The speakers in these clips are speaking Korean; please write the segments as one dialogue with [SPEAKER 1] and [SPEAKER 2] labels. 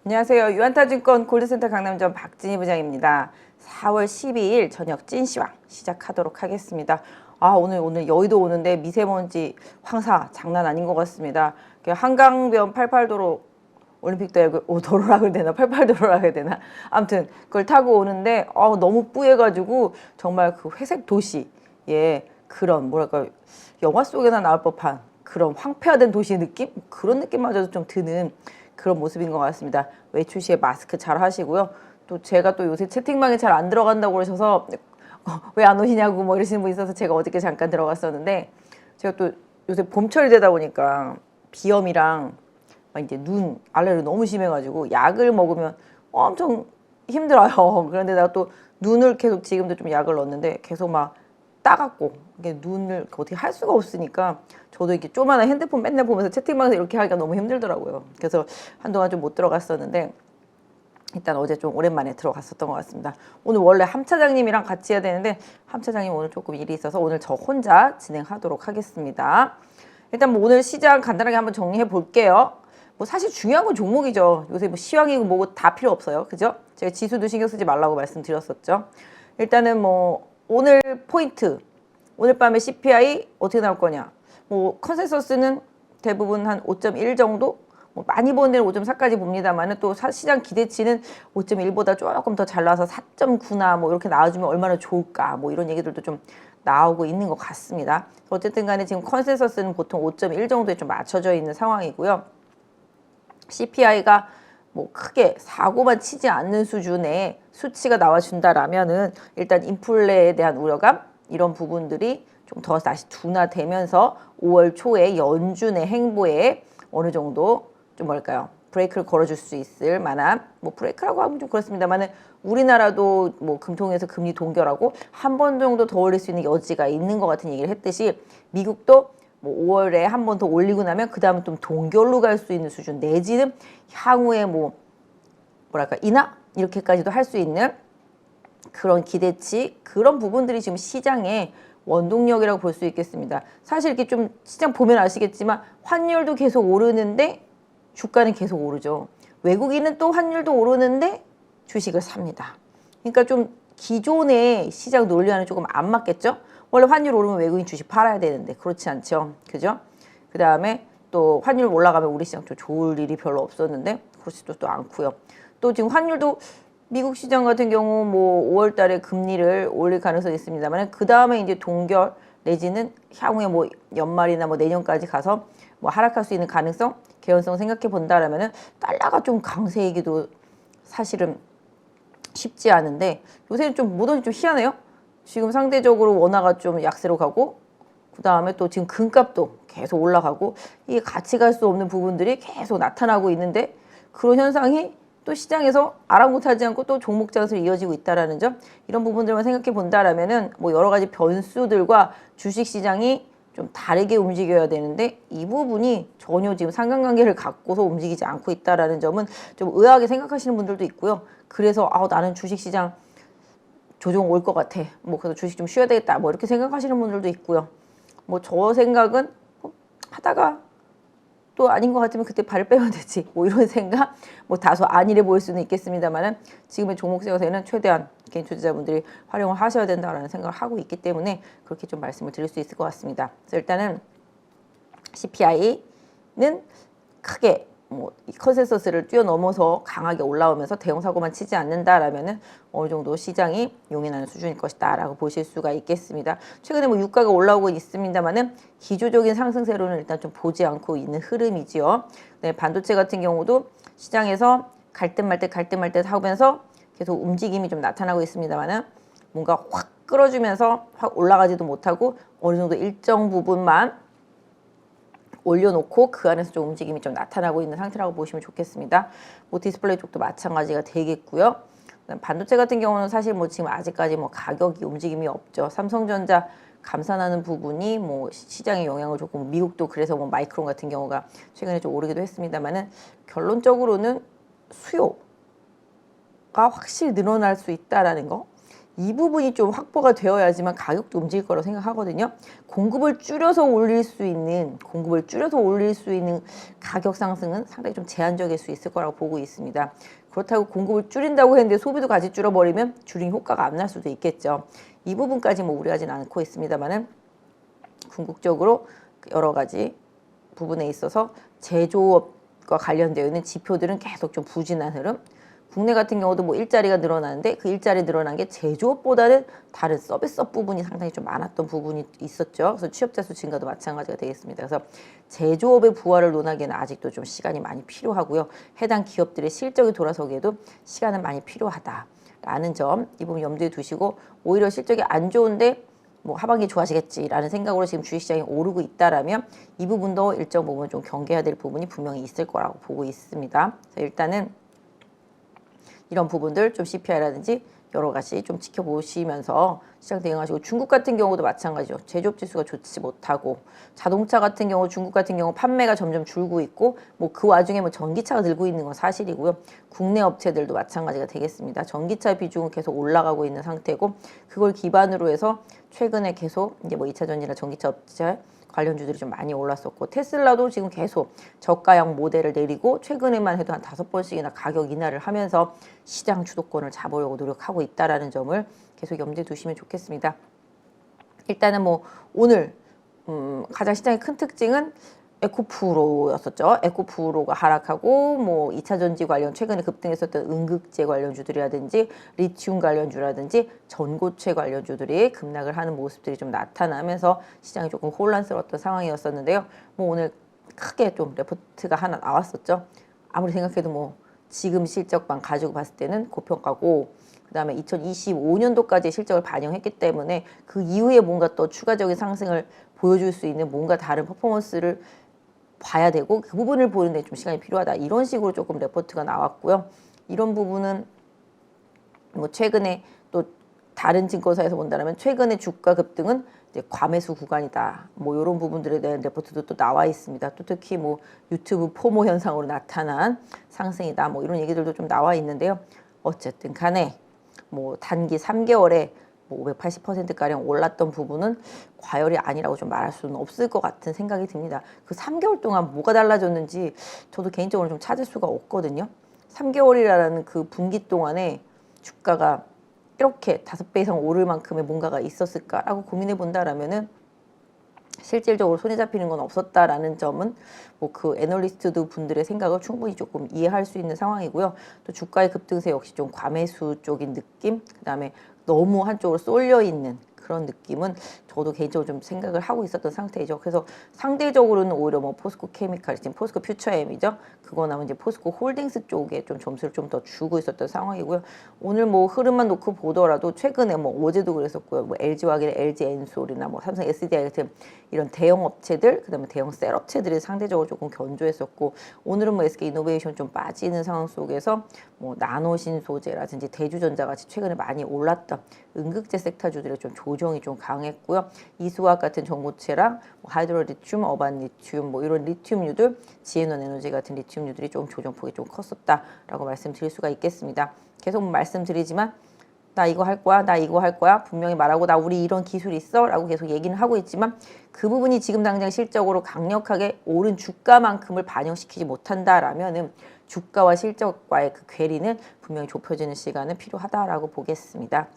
[SPEAKER 1] 안녕하세요. 유한타증권 골드센터 강남점 박진희 부장입니다. 4월 12일 저녁 찐시황 시작하도록 하겠습니다. 오늘 여의도 오는데 미세먼지 황사 장난 아닌 것 같습니다. 한강변 88도로 올림픽도 도로라 그래야 되나 88도로라 해야 되나 아무튼 그걸 타고 오는데 너무 뿌해가지고 정말 그 회색 도시의 그런 뭐랄까 영화 속에나 나올 법한 그런 황폐화된 도시 느낌? 그런 느낌마저도 좀 드는 그런 모습인 것 같습니다. 외출 시에 마스크 잘 하시고요. 또 제가 또 요새 채팅방에 잘 안 들어간다고 그러셔서 왜 안 오시냐고 뭐 이러시는 분 있어서 제가 어저께 잠깐 들어갔었는데 제가 또 요새 봄철이 되다 보니까 비염이랑 막 이제 눈 알레르기 너무 심해가지고 약을 먹으면 엄청 힘들어요. 그런데 내가 또 눈을 계속 지금도 좀 약을 넣었는데 계속 막 따갑고 이게 눈을 어떻게 할 수가 없으니까 저도 이렇게 조그마한 핸드폰 맨날 보면서 채팅방에서 이렇게 하기가 너무 힘들더라고요. 그래서 한동안 좀 못 들어갔었는데 일단 어제 좀 오랜만에 들어갔었던 것 같습니다. 오늘 원래 함 차장님이랑 같이 해야 되는데 함 차장님 오늘 조금 일이 있어서 오늘 저 혼자 진행하도록 하겠습니다. 일단 뭐 오늘 시장 간단하게 한번 정리해 볼게요. 뭐 사실 중요한 건 종목이죠. 요새 뭐 시황이고 뭐고 다 필요 없어요. 그죠? 제가 지수도 신경 쓰지 말라고 말씀드렸었죠. 일단은 뭐 오늘 포인트, 오늘 밤에 CPI 어떻게 나올 거냐. 뭐 컨센서스는 대부분 한 5.1 정도? 뭐 많이 보는 데는 5.4까지 봅니다만은 또 시장 기대치는 5.1보다 조금 더 잘 나와서 4.9나 뭐 이렇게 나와주면 얼마나 좋을까. 뭐 이런 얘기들도 좀 나오고 있는 것 같습니다. 어쨌든 간에 지금 컨센서스는 보통 5.1 정도에 좀 맞춰져 있는 상황이고요. CPI가 뭐 크게 사고만 치지 않는 수준의 수치가 나와준다라면은 일단 인플레에 대한 우려감 이런 부분들이 좀 더 다시 둔화되면서 5월 초에 연준의 행보에 어느 정도 좀 뭘까요? 브레이크를 걸어줄 수 있을 만한 뭐 브레이크라고 하면 좀 그렇습니다만은 우리나라도 뭐 금통에서 금리 동결하고 한 번 정도 더 올릴 수 있는 여지가 있는 것 같은 얘기를 했듯이 미국도 뭐 5월에 한 번 더 올리고 나면 그 다음에 좀 동결로 갈 수 있는 수준 내지는 향후에 뭐랄까 인하 이렇게까지도 할 수 있는 그런 기대치 그런 부분들이 지금 시장의 원동력이라고 볼 수 있겠습니다. 사실 이렇게 좀 시장 보면 아시겠지만 환율도 계속 오르는데 주가는 계속 오르죠. 외국인은 또 환율도 오르는데 주식을 삽니다. 그러니까 좀 기존의 시장 논리와는 조금 안 맞겠죠? 원래 환율 오르면 외국인 주식 팔아야 되는데 그렇지 않죠. 그죠? 그 다음에 또 환율 올라가면 우리 시장 좀 좋을 일이 별로 없었는데 그렇지도 또 않고요. 또 지금 환율도 미국 시장 같은 경우 뭐 5월 달에 금리를 올릴 가능성이 있습니다만 그 다음에 이제 동결 내지는 향후에 뭐 연말이나 뭐 내년까지 가서 뭐 하락할 수 있는 가능성, 개연성 생각해 본다라면은 달러가 좀 강세이기도 사실은 쉽지 않은데 요새는 좀 뭐든지 좀 희한해요. 지금 상대적으로 원화가 좀 약세로 가고 그 다음에 또 지금 금값도 계속 올라가고 이게 같이 갈 수 없는 부분들이 계속 나타나고 있는데 그런 현상이 또 시장에서 아랑곳하지 않고 또 종목 장세로 이어지고 있다라는 점 이런 부분들만 생각해 본다라면은 뭐 여러 가지 변수들과 주식 시장이 좀 다르게 움직여야 되는데 이 부분이 전혀 지금 상관관계를 갖고서 움직이지 않고 있다라는 점은 좀 의아하게 생각하시는 분들도 있고요. 그래서 나는 주식 시장 조정 올 것 같아. 뭐 그래서 주식 좀 쉬어야 되겠다. 뭐 이렇게 생각하시는 분들도 있고요. 뭐 저 생각은 하다가 또 아닌 것 같으면 그때 발을 빼면 되지. 뭐 이런 생각, 뭐 다소 안일해 보일 수는 있겠습니다만은 지금의 종목 세어서는 최대한 개인 투자자분들이 활용을 하셔야 된다라는 생각을 하고 있기 때문에 그렇게 좀 말씀을 드릴 수 있을 것 같습니다. 그래서 일단은 CPI는 크게 뭐 컨센서스를 뛰어넘어서 강하게 올라오면서 대형 사고만 치지 않는다라면은 어느 정도 시장이 용인하는 수준일 것이다라고 보실 수가 있겠습니다. 최근에 뭐 유가가 올라오고 있습니다만은 기조적인 상승세로는 일단 좀 보지 않고 있는 흐름이지요. 네, 반도체 같은 경우도 시장에서 갈 듯 말 듯 하면서 계속 움직임이 좀 나타나고 있습니다만은 뭔가 확 끌어주면서 확 올라가지도 못하고 어느 정도 일정 부분만 올려놓고 그 안에서 좀 움직임이 좀 나타나고 있는 상태라고 보시면 좋겠습니다. 뭐 디스플레이 쪽도 마찬가지가 되겠고요. 반도체 같은 경우는 사실 뭐 지금 아직까지 뭐 가격이 움직임이 없죠. 삼성전자 감산하는 부분이 뭐 시장에 영향을 줬고 미국도 그래서 뭐 마이크론 같은 경우가 최근에 좀 오르기도 했습니다만은 결론적으로는 수요가 확실히 늘어날 수 있다라는 거. 이 부분이 좀 확보가 되어야지만 가격도 움직일 거라고 생각하거든요. 공급을 줄여서 올릴 수 있는 가격 상승은 상당히 좀 제한적일 수 있을 거라고 보고 있습니다. 그렇다고 공급을 줄인다고 했는데 소비도 같이 줄여버리면 줄인 효과가 안 날 수도 있겠죠. 이 부분까지 뭐 우려하지는 않고 있습니다만은 궁극적으로 여러 가지 부분에 있어서 제조업과 관련되어 있는 지표들은 계속 좀 부진한 흐름. 국내 같은 경우도 뭐 일자리가 늘어나는데 그 일자리 늘어난 게 제조업보다는 다른 서비스업 부분이 상당히 좀 많았던 부분이 있었죠. 그래서 취업자 수 증가도 마찬가지가 되겠습니다. 그래서 제조업의 부활을 논하기에는 아직도 좀 시간이 많이 필요하고요. 해당 기업들의 실적이 돌아서기에도 시간은 많이 필요하다라는 점 이 부분 염두에 두시고 오히려 실적이 안 좋은데 뭐 하반기 좋아지겠지라는 생각으로 지금 주식시장이 오르고 있다라면 이 부분도 일정 부분 좀 경계해야 될 부분이 분명히 있을 거라고 보고 있습니다. 그래서 일단은 이런 부분들 좀 CPI라든지 여러 가지 좀 지켜보시면서 시장 대응하시고 중국 같은 경우도 마찬가지죠. 제조업 지수가 좋지 못하고 자동차 같은 경우 중국 같은 경우 판매가 점점 줄고 있고 뭐 그 와중에 뭐 전기차가 늘고 있는 건 사실이고요. 국내 업체들도 마찬가지가 되겠습니다. 전기차 비중은 계속 올라가고 있는 상태고 그걸 기반으로 해서 최근에 계속 이제 뭐 2차 전지나 전기차 업체 관련주들이 좀 많이 올랐었고 테슬라도 지금 계속 저가형 모델을 내리고 최근에만 해도 한 5번씩이나 가격 인하를 하면서 시장 주도권을 잡으려고 노력하고 있다라는 점을 계속 염두에 두시면 좋겠습니다. 일단은 뭐 오늘 가장 시장의 큰 특징은 에코프로였었죠. 에코프로가 하락하고 뭐 2차 전지 관련 최근에 급등했었던 음극재 관련주들이라든지 리튬 관련주라든지 전고체 관련주들이 급락을 하는 모습들이 좀 나타나면서 시장이 조금 혼란스러웠던 상황이었었는데요. 뭐 오늘 크게 좀 레포트가 하나 나왔었죠. 아무리 생각해도 뭐 지금 실적만 가지고 봤을 때는 고평가고 그다음에 2025년도까지 실적을 반영했기 때문에 그 이후에 뭔가 또 추가적인 상승을 보여줄 수 있는 뭔가 다른 퍼포먼스를 봐야 되고 그 부분을 보는데 좀 시간이 필요하다. 이런 식으로 조금 레포트가 나왔고요. 이런 부분은 뭐 최근에 또 다른 증권사에서 본다면 최근에 주가 급등은 이제 과매수 구간이다. 뭐 이런 부분들에 대한 레포트도 또 나와 있습니다. 또 특히 뭐 유튜브 포모 현상으로 나타난 상승이다. 뭐 이런 얘기들도 좀 나와 있는데요. 어쨌든 간에 뭐 단기 3개월에 뭐 580%가량 올랐던 부분은 과열이 아니라고 좀 말할 수는 없을 것 같은 생각이 듭니다. 그 3개월 동안 뭐가 달라졌는지 저도 개인적으로 좀 찾을 수가 없거든요. 3개월이라는 그 분기 동안에 주가가 이렇게 5배 이상 오를 만큼의 뭔가가 있었을까라고 고민해 본다라면은 실질적으로 손에 잡히는 건 없었다라는 점은 뭐 그 애널리스트 분들의 생각을 충분히 조금 이해할 수 있는 상황이고요. 또 주가의 급등세 역시 좀 과매수 쪽인 느낌, 그다음에 너무 한쪽으로 쏠려 있는 그런 느낌은 저도 개인적으로 좀 생각을 하고 있었던 상태이죠. 그래서 상대적으로는 오히려 뭐 포스코 케미칼, 지금 포스코 퓨처엠이죠. 그거나 이제 포스코 홀딩스 쪽에 좀 점수를 좀 더 주고 있었던 상황이고요. 오늘 뭐 흐름만 놓고 보더라도 최근에 뭐 어제도 그랬었고요. 뭐 LG화학이나 LG엔솔이나 뭐 삼성 SDI 같은 이런 대형 업체들, 그다음에 대형 셀 업체들이 상대적으로 조금 견조했었고 오늘은 뭐 SK이노베이션 좀 빠지는 상황 속에서 뭐 나노신소재라든지 대주전자 같이 최근에 많이 올랐던 음극재 섹터주들의 좀 조정이 좀 강했고요. 이수화학 같은 전고체랑 뭐 하이드로리튬, 어반리튬 뭐 이런 리튬류들, 지에논 에너지 같은 리튬류들이 좀 조정폭이 좀 컸었다라고 말씀드릴 수가 있겠습니다. 계속 말씀드리지만 나 이거 할 거야, 나 이거 할 거야 분명히 말하고 나 우리 이런 기술이 있어 라고 계속 얘기는 하고 있지만 그 부분이 지금 당장 실적으로 강력하게 오른 주가만큼을 반영시키지 못한다라면은 주가와 실적과의 그 괴리는 분명히 좁혀지는 시간은 필요하다라고 보겠습니다.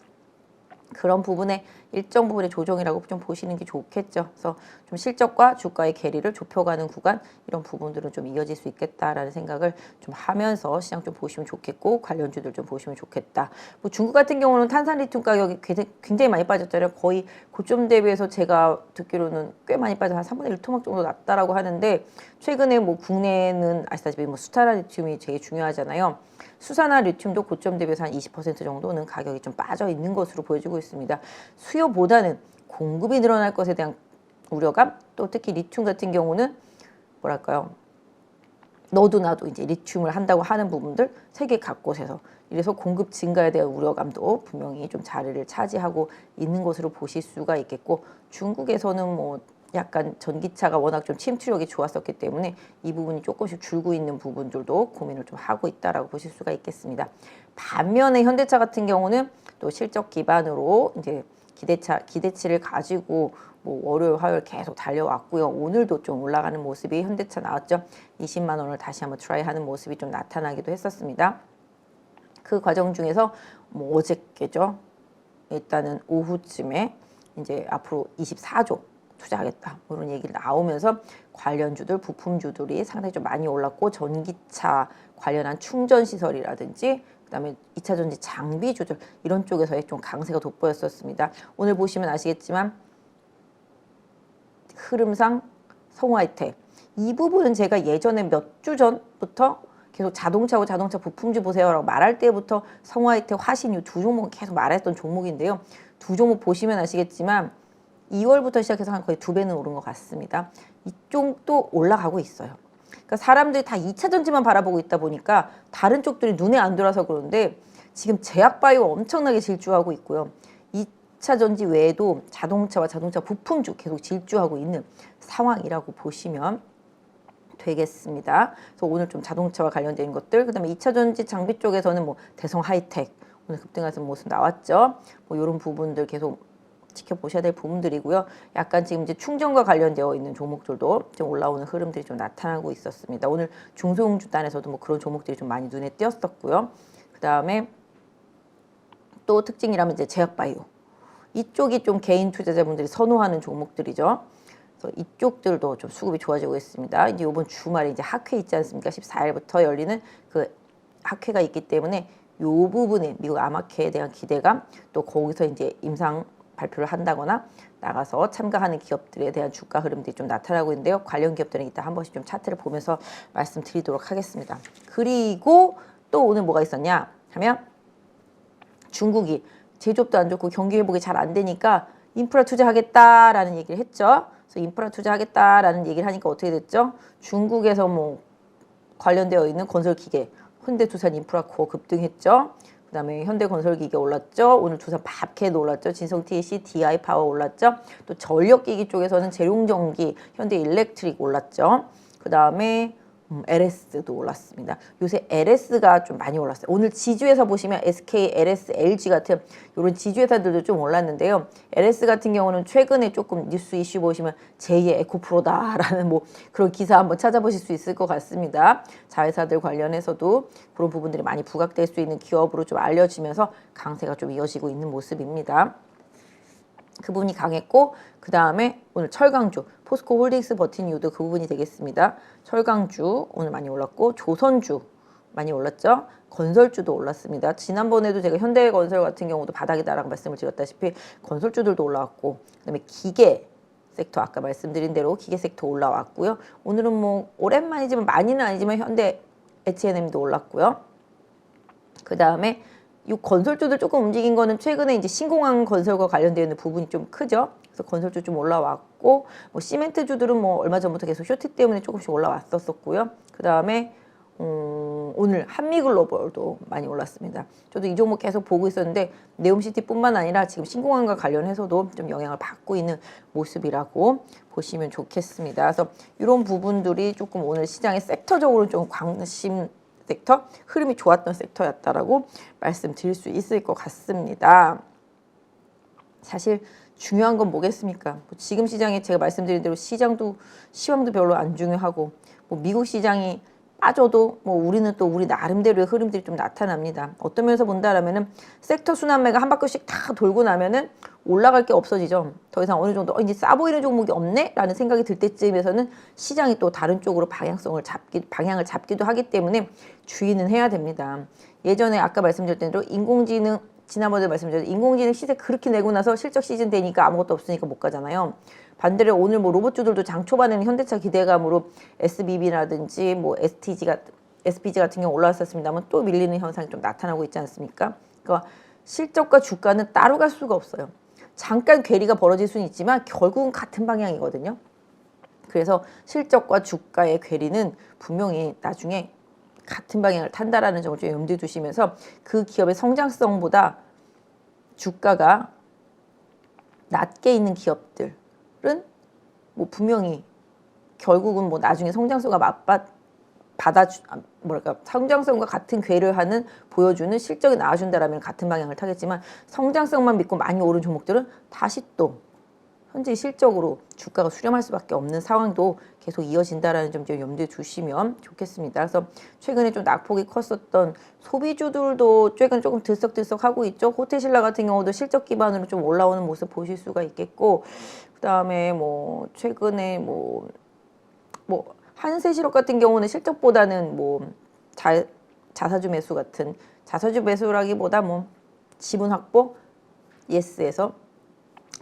[SPEAKER 1] 그런 부분에 일정 부분의 조정이라고 좀 보시는 게 좋겠죠. 그래서 좀 실적과 주가의 괴리를 좁혀가는 구간 이런 부분들은 좀 이어질 수 있겠다라는 생각을 좀 하면서 시장 좀 보시면 좋겠고 관련주들 좀 보시면 좋겠다. 뭐 중국 같은 경우는 탄산 리튬 가격이 굉장히 많이 빠졌잖아요. 거의 고점 대비해서 제가 듣기로는 꽤 많이 빠져 한 3분의 1 토막 정도 났다라고 하는데 최근에 뭐 국내는 아시다시피 뭐 수타나 리튬이 되게 중요하잖아요. 수산화 리튬도 고점 대비해서 한 20% 정도는 가격이 좀 빠져 있는 것으로 보여지고 있습니다. 수요보다는 공급이 늘어날 것에 대한 우려감, 또 특히 리튬 같은 경우는 뭐랄까요? 너도 나도 이제 리튬을 한다고 하는 부분들 세계 각곳에서 이래서 공급 증가에 대한 우려감도 분명히 좀 자리를 차지하고 있는 것으로 보실 수가 있겠고 중국에서는 뭐 약간 전기차가 워낙 좀 침투력이 좋았었기 때문에 이 부분이 조금씩 줄고 있는 부분들도 고민을 좀 하고 있다라고 보실 수가 있겠습니다. 반면에 현대차 같은 경우는 또 실적 기반으로 이제 기대치를 가지고 뭐 월요일, 화요일 계속 달려왔고요. 오늘도 좀 올라가는 모습이 현대차 나왔죠. 20만 원을 다시 한번 트라이하는 모습이 좀 나타나기도 했었습니다. 그 과정 중에서 뭐 어저께죠. 일단은 오후쯤에 이제 앞으로 24조 투자하겠다 뭐 이런 얘기를 나오면서 관련주들, 부품주들이 상당히 좀 많이 올랐고 전기차 관련한 충전 시설이라든지 그다음에 2차 전지 장비주들 이런 쪽에서의 좀 강세가 돋보였었습니다. 오늘 보시면 아시겠지만 흐름상 성우하이텍 이 부분은 제가 예전에 몇 주 전부터 계속 자동차고 자동차 부품주 보세요라고 말할 때부터 성우하이텍, 화신 이 두 종목은 계속 말했던 종목인데요. 두 종목 보시면 아시겠지만 2월부터 시작해서 한 거의 2배는 오른 것 같습니다. 이쪽도 올라가고 있어요. 그러니까 사람들이 다 2차 전지만 바라보고 있다 보니까 다른 쪽들이 눈에 안 들어와서 그런데 지금 제약바이오 엄청나게 질주하고 있고요. 2차 전지 외에도 자동차와 자동차 부품주 계속 질주하고 있는 상황이라고 보시면 되겠습니다. 그래서 오늘 좀 자동차와 관련된 것들, 그다음에 2차 전지 장비 쪽에서는 뭐 대성 하이텍 오늘 급등하는 모습 나왔죠. 뭐 이런 부분들 계속 지켜보셔야 될 부분들이고요. 약간 지금 이제 충전과 관련되어 있는 종목들도 좀 올라오는 흐름들이 좀 나타나고 있었습니다. 오늘 중소형주단에서도 뭐 그런 종목들이 좀 많이 눈에 띄었었고요. 그다음에 또 특징이라면 이제 제약바이오 이쪽이 좀 개인 투자자분들이 선호하는 종목들이죠. 그래서 이쪽들도 좀 수급이 좋아지고 있습니다. 이제 이번 주말에 이제 학회 있지 않습니까? 14일부터 열리는 그 학회가 있기 때문에 이 부분에 미국 암학회에 대한 기대감 또 거기서 이제 임상 발표를 한다거나 나가서 참가하는 기업들에 대한 주가 흐름들이 좀 나타나고 있는데요. 관련 기업들은 이따 한 번씩 좀 차트를 보면서 말씀드리도록 하겠습니다. 그리고 또 오늘 뭐가 있었냐 하면 중국이 제조업도 안 좋고 경기 회복이 잘 안 되니까 인프라 투자하겠다라는 얘기를 했죠. 그래서 인프라 투자하겠다라는 얘기를 하니까 어떻게 됐죠? 중국에서 뭐 관련되어 있는 건설기계, 현대두산 인프라코어 급등했죠. 그다음에 현대건설기계 올랐죠. 오늘 두산 밥캐도 올랐죠. 진성TC, DI파워 올랐죠. 또 전력기기 쪽에서는 재룡전기, 현대일렉트릭 올랐죠. 그다음에 LS도 올랐습니다. 요새 LS가 좀 많이 올랐어요. 오늘 지주회사 보시면 SK, LS, LG 같은 이런 지주회사들도 좀 올랐는데요. LS 같은 경우는 최근에 조금 뉴스 이슈 보시면 제2의 에코프로다라는 뭐 그런 기사 한번 찾아보실 수 있을 것 같습니다. 자회사들 관련해서도 그런 부분들이 많이 부각될 수 있는 기업으로 좀 알려지면서 강세가 좀 이어지고 있는 모습입니다. 그 부분이 강했고 그 다음에 오늘 철강주 포스코 홀딩스 버틴 이유도 그 부분이 되겠습니다. 철강주 오늘 많이 올랐고 조선주 많이 올랐죠. 건설주도 올랐습니다. 지난번에도 제가 현대건설 같은 경우도 바닥이다라고 말씀을 드렸다시피 건설주들도 올라왔고 그다음에 기계 섹터 아까 말씀드린 대로 기계 섹터 올라왔고요. 오늘은 뭐 오랜만이지만 많이는 아니지만 현대 H&M도 올랐고요. 그 다음에 이 건설주들 조금 움직인 거는 최근에 이제 신공항 건설과 관련되어 있는 부분이 좀 크죠. 그래서 건설주 좀 올라왔고, 뭐 시멘트주들은 뭐 얼마 전부터 계속 쇼트 때문에 조금씩 올라왔었고요. 그 다음에 오늘 한미글로벌도 많이 올랐습니다. 저도 이 종목 계속 보고 있었는데 네옴시티뿐만 아니라 지금 신공항과 관련해서도 좀 영향을 받고 있는 모습이라고 보시면 좋겠습니다. 그래서 이런 부분들이 조금 오늘 시장의 섹터적으로 좀 관심 섹터, 흐름이 좋았던 섹터였다라고 말씀드릴 수 있을 것 같습니다. 사실 중요한 건 뭐겠습니까? 뭐 지금 시장에 제가 말씀드린 대로 시황도 별로 안 중요하고 뭐 미국 시장이 빠져도 뭐 우리는 또 우리 나름대로의 흐름들이 좀 나타납니다. 어떤 면에서 본다라면은 섹터 순환매가 한 바퀴씩 다 돌고 나면은 올라갈 게 없어지죠. 더 이상 어느 정도 이제 싸 보이는 종목이 없네? 라는 생각이 들 때쯤에서는 시장이 또 다른 쪽으로 방향을 잡기도 하기 때문에 주의는 해야 됩니다. 예전에 아까 말씀드렸던 대로 인공지능 지난번에 말씀드렸던 인공지능 시세 그렇게 내고 나서 실적 시즌 되니까 아무것도 없으니까 못 가잖아요. 반대로 오늘 뭐 로봇주들도 장 초반에는 현대차 기대감으로 SBB라든지 뭐 SPG 같은 경우 올라왔었습니다만 또 밀리는 현상이 좀 나타나고 있지 않습니까? 그러니까 실적과 주가는 따로 갈 수가 없어요. 잠깐 괴리가 벌어질 수는 있지만 결국은 같은 방향이거든요. 그래서 실적과 주가의 괴리는 분명히 나중에 같은 방향을 탄다라는 점을 좀 염두에 두시면서 그 기업의 성장성보다 주가가 낮게 있는 기업들은 뭐 분명히 결국은 뭐 나중에 성장세가 뭐랄까 성장성과 같은 궤를 하는 보여주는 실적이 나와준다라면 같은 방향을 타겠지만 성장성만 믿고 많이 오른 종목들은 다시 또 현재 실적으로 주가가 수렴할 수밖에 없는 상황도 계속 이어진다라는 점 좀 염두에 두시면 좋겠습니다. 그래서 최근에 좀 낙폭이 컸었던 소비주들도 최근 조금 들썩들썩하고 있죠. 호텔신라 같은 경우도 실적 기반으로 좀 올라오는 모습 보실 수가 있겠고, 그다음에 뭐 최근에 뭐 한세실업 같은 경우는 실적보다는 뭐 자사주 매수 같은 자사주 매수라기보다 뭐 지분 확보 예스에서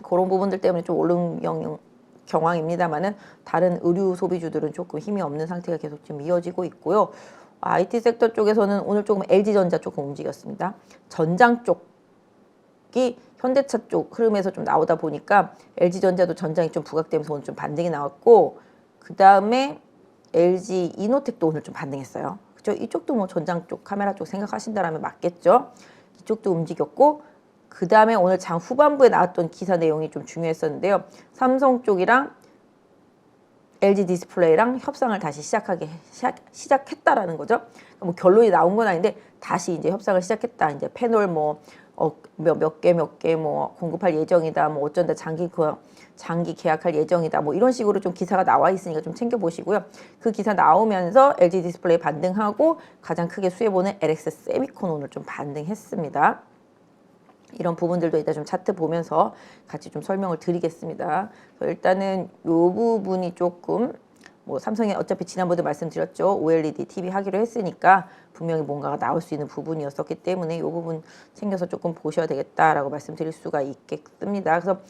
[SPEAKER 1] 그런 부분들 때문에 좀 오른 경황입니다만은 다른 의류 소비주들은 조금 힘이 없는 상태가 계속 좀 이어지고 있고요. IT 섹터 쪽에서는 오늘 조금 LG전자 조금 움직였습니다. 전장 쪽이 현대차 쪽 흐름에서 좀 나오다 보니까 LG전자도 전장이 좀 부각되면서 오늘 좀 반등이 나왔고, 그 다음에 LG 이노텍도 오늘 좀 반등했어요. 그죠? 이쪽도 뭐 전장 쪽 카메라 쪽 생각하신다라면 맞겠죠? 이쪽도 움직였고, 그 다음에 오늘 장 후반부에 나왔던 기사 내용이 좀 중요했었는데요. 삼성 쪽이랑 LG 디스플레이랑 협상을 다시 시작했다라는 거죠. 뭐 결론이 나온 건 아닌데 다시 이제 협상을 시작했다. 이제 패널 뭐 몇 개 뭐 공급할 예정이다. 뭐 어쩐다 장기 계약할 예정이다. 뭐 이런 식으로 좀 기사가 나와 있으니까 좀 챙겨 보시고요. 그 기사 나오면서 LG 디스플레이 반등하고 가장 크게 수혜보는 LX 세미콘 오늘 좀 반등했습니다. 이런 부분들도 이따 좀 차트 보면서 같이 좀 설명을 드리겠습니다. 일단은 이 부분이 조금 뭐 삼성이 어차피 지난번에 말씀드렸죠. OLED TV 하기로 했으니까 분명히 뭔가가 나올 수 있는 부분이었었기 때문에 이 부분 챙겨서 조금 보셔야 되겠다라고 말씀드릴 수가 있겠습니다. 그래서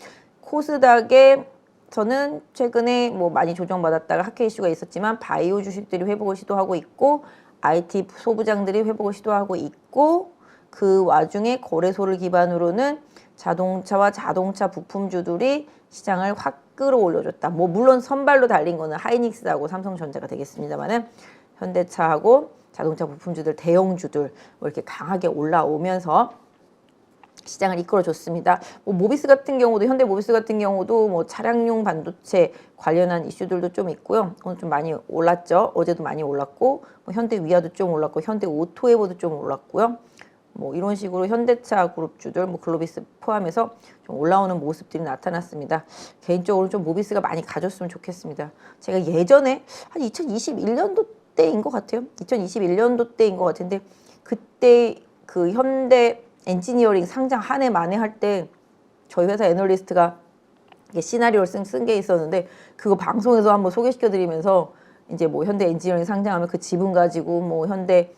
[SPEAKER 1] 코스닥에서는 최근에 뭐 많이 조정받았다가 하락 이슈가 있었지만 바이오 주식들이 회복을 시도하고 있고 IT 소부장들이 회복을 시도하고 있고, 그 와중에 거래소를 기반으로는 자동차와 자동차 부품주들이 시장을 확 끌어올려줬다. 뭐 물론 선발로 달린 거는 하이닉스하고 삼성전자가 되겠습니다만은 현대차하고 자동차 부품주들 대형주들 뭐 이렇게 강하게 올라오면서 시장을 이끌어줬습니다. 뭐 모비스 같은 경우도 현대 모비스 같은 경우도 뭐 차량용 반도체 관련한 이슈들도 좀 있고요. 오늘 좀 많이 올랐죠. 어제도 많이 올랐고 뭐 현대 위아도 좀 올랐고 현대 오토에버도 좀 올랐고요. 뭐 이런 식으로 현대차 그룹주들, 뭐 글로비스 포함해서 좀 올라오는 모습들이 나타났습니다. 개인적으로 좀 모비스가 많이 가졌으면 좋겠습니다. 제가 예전에 한 2021년도 때인 것 같아요. 2021년도 때인 것 같은데 그때 그 현대 엔지니어링 상장 한 해 만에 할 때 저희 회사 애널리스트가 시나리오를 쓴 게 있었는데 그거 방송에서 한번 소개시켜드리면서 이제 뭐 현대 엔지니어링 상장하면 그 지분 가지고 뭐 현대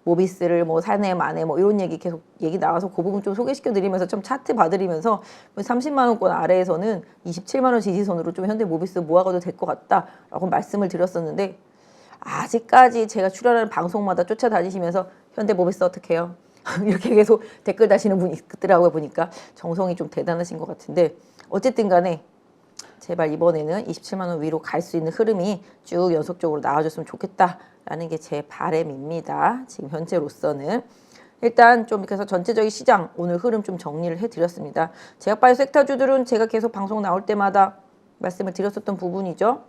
[SPEAKER 1] 모비스를 뭐 사내 만에 뭐 이런 얘기 계속 얘기 나와서 그 부분 좀 소개시켜 드리면서 좀 차트 봐드리면서 30만 원권 아래에서는 27만 원 지지선으로 좀 현대 모비스 모아가도 될 것 같다라고 말씀을 드렸었는데 아직까지 제가 출연하는 방송마다 쫓아다니시면서 현대 모비스 어떻게 해요? 이렇게 계속 댓글 다시는 분이 있더라고요. 보니까 정성이 좀 대단하신 것 같은데 어쨌든 간에 제발 이번에는 27만 원 위로 갈 수 있는 흐름이 쭉 연속적으로 나와줬으면 좋겠다라는 게 제 바람입니다. 지금 현재로서는. 일단 좀 그래서 전체적인 시장 오늘 흐름 좀 정리를 해드렸습니다. 제약바이오 섹터주들은 제가 계속 방송 나올 때마다 말씀을 드렸었던 부분이죠.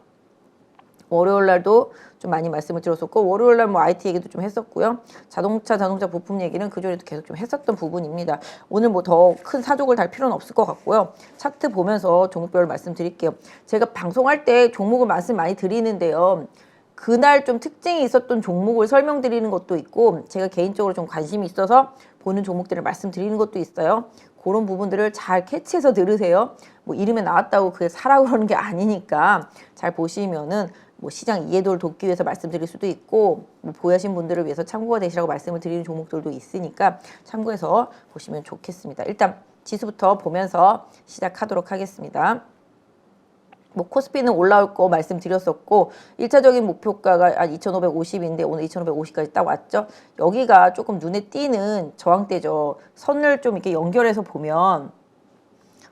[SPEAKER 1] 월요일 날도 좀 많이 말씀을 드렸었고 월요일 날 뭐 IT 얘기도 좀 했었고요. 자동차 부품 얘기는 그전에도 계속 좀 했었던 부분입니다. 오늘 뭐 더 큰 사족을 달 필요는 없을 것 같고요. 차트 보면서 종목별로 말씀드릴게요. 제가 방송할 때 종목을 말씀 많이 드리는데요. 그날 좀 특징이 있었던 종목을 설명드리는 것도 있고 제가 개인적으로 좀 관심이 있어서 보는 종목들을 말씀드리는 것도 있어요. 그런 부분들을 잘 캐치해서 들으세요. 뭐 이름에 나왔다고 그게 사라고 그러는 게 아니니까 잘 보시면은 뭐 시장 이해도를 돕기 위해서 말씀드릴 수도 있고 뭐 보유하신 분들을 위해서 참고가 되시라고 말씀을 드리는 종목들도 있으니까 참고해서 보시면 좋겠습니다. 일단 지수부터 보면서 시작하도록 하겠습니다. 뭐 코스피는 올라올 거 말씀드렸었고 1차적인 목표가가 한 2,550인데 오늘 2,550까지 딱 왔죠. 여기가 조금 눈에 띄는 저항대죠. 선을 좀 이렇게 연결해서 보면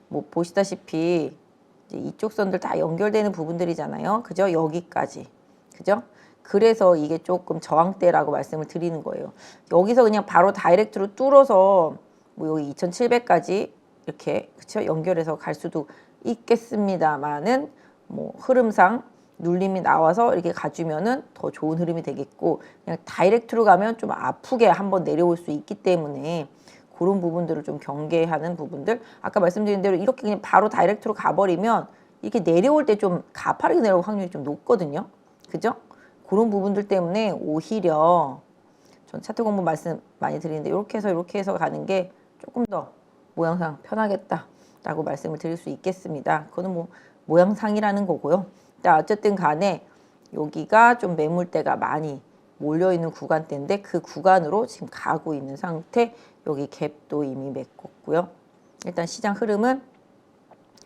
[SPEAKER 1] 뭐 보시다시피 이제 이쪽 선들 다 연결되는 부분들이잖아요. 그죠? 여기까지. 그죠? 그래서 이게 조금 저항대라고 말씀을 드리는 거예요. 여기서 그냥 바로 다이렉트로 뚫어서 뭐 여기 2,700까지 이렇게 그쵸? 연결해서 갈 수도 있겠습니다만은 뭐 흐름상 눌림이 나와서 이렇게 가주면은 더 좋은 흐름이 되겠고, 그냥 다이렉트로 가면 좀 아프게 한번 내려올 수 있기 때문에 그런 부분들을 좀 경계하는 부분들. 아까 말씀드린 대로 이렇게 그냥 바로 다이렉트로 가버리면 이렇게 내려올 때 좀 가파르게 내려올 확률이 좀 높거든요. 그죠? 그런 부분들 때문에 오히려 전 차트 공부 말씀 많이 드리는데 이렇게 해서 가는 게 조금 더 모양상 편하겠다라고 말씀을 드릴 수 있겠습니다. 그거는 뭐 모양상이라는 거고요. 어쨌든 간에 여기가 좀 매물대가 많이 몰려있는 구간대인데 그 구간으로 지금 가고 있는 상태. 여기 갭도 이미 메꿨고요. 일단 시장 흐름은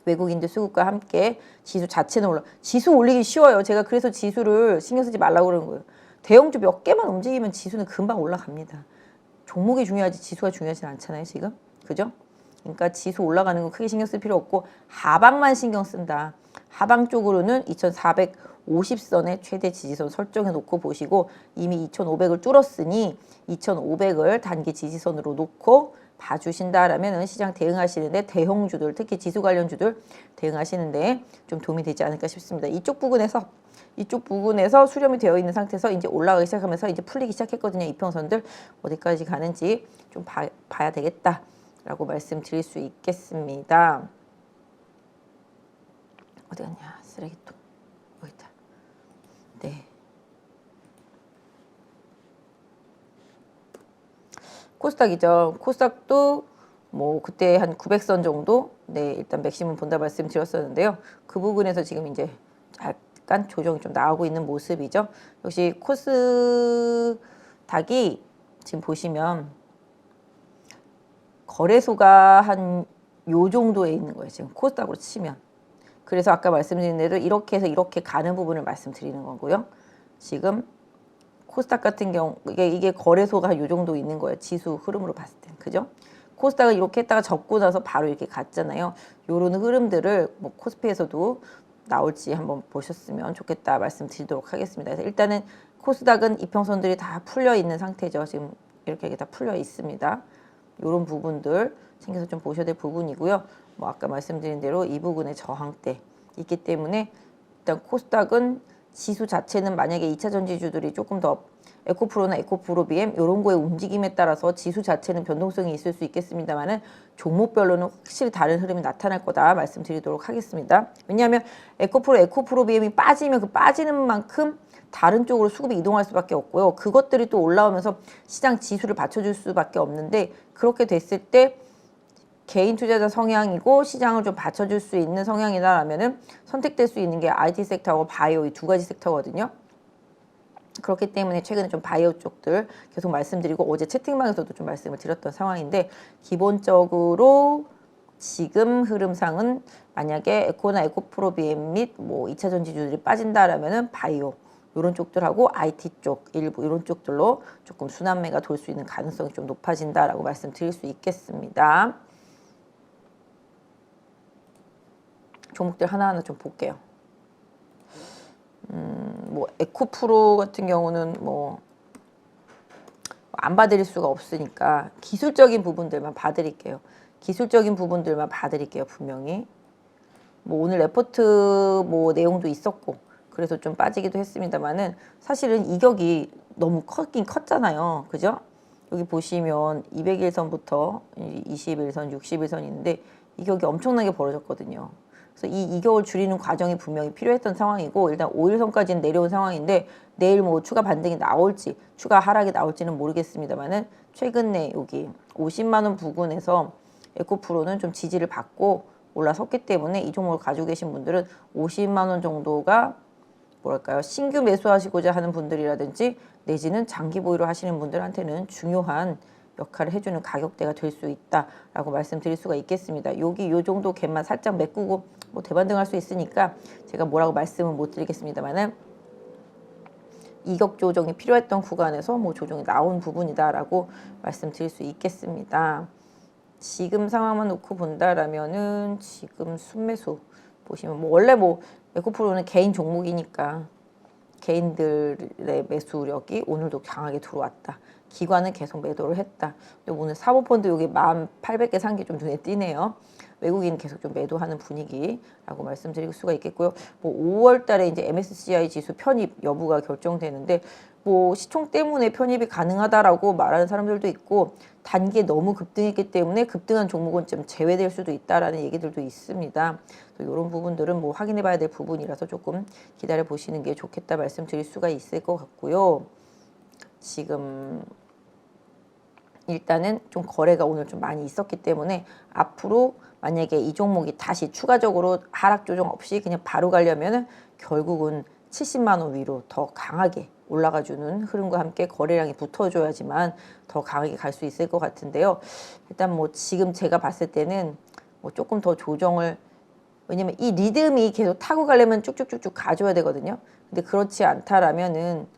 [SPEAKER 1] 외국인들 수급과 함께 지수 자체는 지수 올리기 쉬워요. 제가 그래서 지수를 신경 쓰지 말라고 그러는 거예요. 대형주 몇 개만 움직이면 지수는 금방 올라갑니다. 종목이 중요하지 지수가 중요하진 않잖아요, 지금. 그죠? 그러니까 지수 올라가는 거 크게 신경 쓸 필요 없고 하방만 신경 쓴다. 하방 쪽으로는 2450선의 최대 지지선 설정해 놓고 보시고, 이미 2500을 뚫었으니 2500을 단기 지지선으로 놓고 봐주신다라면 시장 대응하시는데, 대형주들 특히 지수 관련주들 대응하시는데 좀 도움이 되지 않을까 싶습니다. 이쪽 부분에서 수렴이 되어 있는 상태에서 이제 올라가기 시작하면서 이제 풀리기 시작했거든요. 이평선들 어디까지 가는지 좀 봐야 되겠다라고 말씀드릴 수 있겠습니다. 어디 갔냐? 쓰레기통. 여기 있다. 네. 코스닥이죠. 코스닥도 뭐 그때 한 900선 정도, 네, 일단 맥시멈 본다 말씀드렸었는데요. 그 부분에서 지금 이제 약간 조정이 좀 나오고 있는 모습이죠. 역시 코스닥이 지금 보시면 거래소가 한 요 정도에 있는 거예요. 지금 코스닥으로 치면. 그래서 아까 말씀드린 대로 이렇게 해서 이렇게 가는 부분을 말씀드리는 거고요. 지금 코스닥 같은 경우 이게 거래소가 요 정도 있는 거예요. 지수 흐름으로 봤을 때. 그죠? 코스닥을 이렇게 했다가 접고 나서 바로 이렇게 갔잖아요. 요런 흐름들을 뭐 코스피에서도 나올지 한번 보셨으면 좋겠다 말씀드리도록 하겠습니다. 그래서 일단은 코스닥은 이평선들이 다 풀려 있는 상태죠. 지금 이렇게 다 풀려 있습니다. 요런 부분들 챙겨서 좀 보셔야 될 부분이고요. 뭐 아까 말씀드린 대로 이 부분에 저항대 있기 때문에 일단 코스닥은 지수 자체는 만약에 2차 전지주들이 조금 더 에코프로나 에코프로 BM 이런 거의 움직임에 따라서 지수 자체는 변동성이 있을 수 있겠습니다만은 종목별로는 확실히 다른 흐름이 나타날 거다 말씀드리도록 하겠습니다. 왜냐하면 에코프로 BM이 빠지면 그 빠지는 만큼 다른 쪽으로 수급이 이동할 수밖에 없고요. 그것들이 또 올라오면서 시장 지수를 받쳐줄 수밖에 없는데, 그렇게 됐을 때 개인 투자자 성향이고 시장을 좀 받쳐줄 수 있는 성향이다라면은 선택될 수 있는 게 IT 섹터하고 바이오 이 두 가지 섹터거든요. 그렇기 때문에 최근에 좀 바이오 쪽들 계속 말씀드리고 어제 채팅방에서도 좀 말씀을 드렸던 상황인데, 기본적으로 지금 흐름상은 만약에 에코나 에코프로 BM 및 뭐 2차 전지주들이 빠진다라면은 바이오 이런 쪽들하고 IT 쪽 일부 이런 쪽들로 조금 순환매가 돌 수 있는 가능성이 좀 높아진다라고 말씀드릴 수 있겠습니다. 종목들 하나하나 좀 볼게요. 뭐 에코프로 같은 경우는 뭐 안 봐드릴 수가 없으니까 기술적인 부분들만 봐드릴게요. 분명히. 뭐 오늘 레포트 뭐 내용도 있었고 그래서 좀 빠지기도 했습니다만은 사실은 이격이 너무 컸긴 컸잖아요. 그죠? 여기 보시면 200일선부터 21선, 60일선이 있는데 이격이 엄청나게 벌어졌거든요. 그래서 이 이격을 줄이는 과정이 분명히 필요했던 상황이고, 일단 5일선까지는 내려온 상황인데 내일 뭐 추가 반등이 나올지 추가 하락이 나올지는 모르겠습니다만은 최근에 여기 50만 원 부근에서 에코프로는 좀 지지를 받고 올라섰기 때문에 이 종목을 가지고 계신 분들은 50만 원 정도가 뭐랄까요, 신규 매수하시고자 하는 분들이라든지 내지는 장기 보유를 하시는 분들한테는 중요한 역할을 해주는 가격대가 될 수 있다라고 말씀드릴 수가 있겠습니다. 여기 요 정도 갭만 살짝 메꾸고 뭐 대반등할 수 있으니까 제가 뭐라고 말씀은 못 드리겠습니다만은 이격 조정이 필요했던 구간에서 뭐 조정이 나온 부분이다라고 말씀드릴 수 있겠습니다. 지금 상황만 놓고 본다라면은 지금 순매수 보시면 뭐 원래 뭐 에코프로는 개인 종목이니까 개인들의 매수력이 오늘도 강하게 들어왔다. 기관은 계속 매도를 했다. 근데 오늘 사모펀드 여기 1,800개 산 게 좀 눈에 띄네요. 외국인 계속 좀 매도하는 분위기라고 말씀드릴 수가 있겠고요. 뭐 5월 달에 이제 MSCI 지수 편입 여부가 결정되는데 뭐 시총 때문에 편입이 가능하다라고 말하는 사람들도 있고 단기에 너무 급등했기 때문에 급등한 종목은 좀 제외될 수도 있다라는 얘기들도 있습니다. 이런 부분들은 뭐 확인해 봐야 될 부분이라서 조금 기다려 보시는 게 좋겠다 말씀드릴 수가 있을 것 같고요. 지금 일단은 좀 거래가 오늘 좀 많이 있었기 때문에 앞으로 만약에 이 종목이 다시 추가적으로 하락 조정 없이 그냥 바로 가려면은 결국은 70만 원 위로 더 강하게 올라가주는 흐름과 함께 거래량이 붙어줘야지만 더 강하게 갈 수 있을 것 같은데요. 일단 뭐 지금 제가 봤을 때는 뭐 조금 더 조정을, 왜냐면 이 리듬이 계속 타고 가려면 쭉쭉쭉쭉 가줘야 되거든요. 근데 그렇지 않다라면은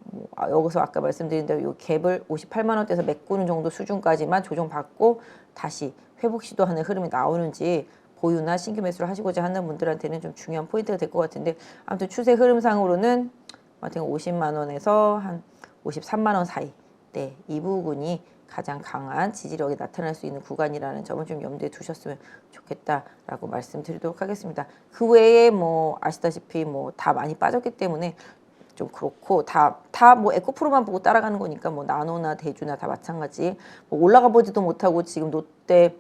[SPEAKER 1] 뭐 여기서 아까 말씀드린 대로 이 갭을 58만 원대에서 메꾸는 정도 수준까지만 조정받고 다시 회복 시도하는 흐름이 나오는지 보유나 신규 매수를 하시고자 하는 분들한테는 좀 중요한 포인트가 될 것 같은데, 아무튼 추세 흐름상으로는 50만 원에서 한 53만 원 사이, 네, 이 부분이 가장 강한 지지력이 나타날 수 있는 구간이라는 점을 좀 염두에 두셨으면 좋겠다라고 말씀드리도록 하겠습니다. 그 외에 뭐 아시다시피 뭐 다 많이 빠졌기 때문에 좀 그렇고, 다 뭐 에코프로만 보고 따라가는 거니까 뭐 나노나 대주나 다 마찬가지. 뭐 올라가 보지도 못하고 지금 롯데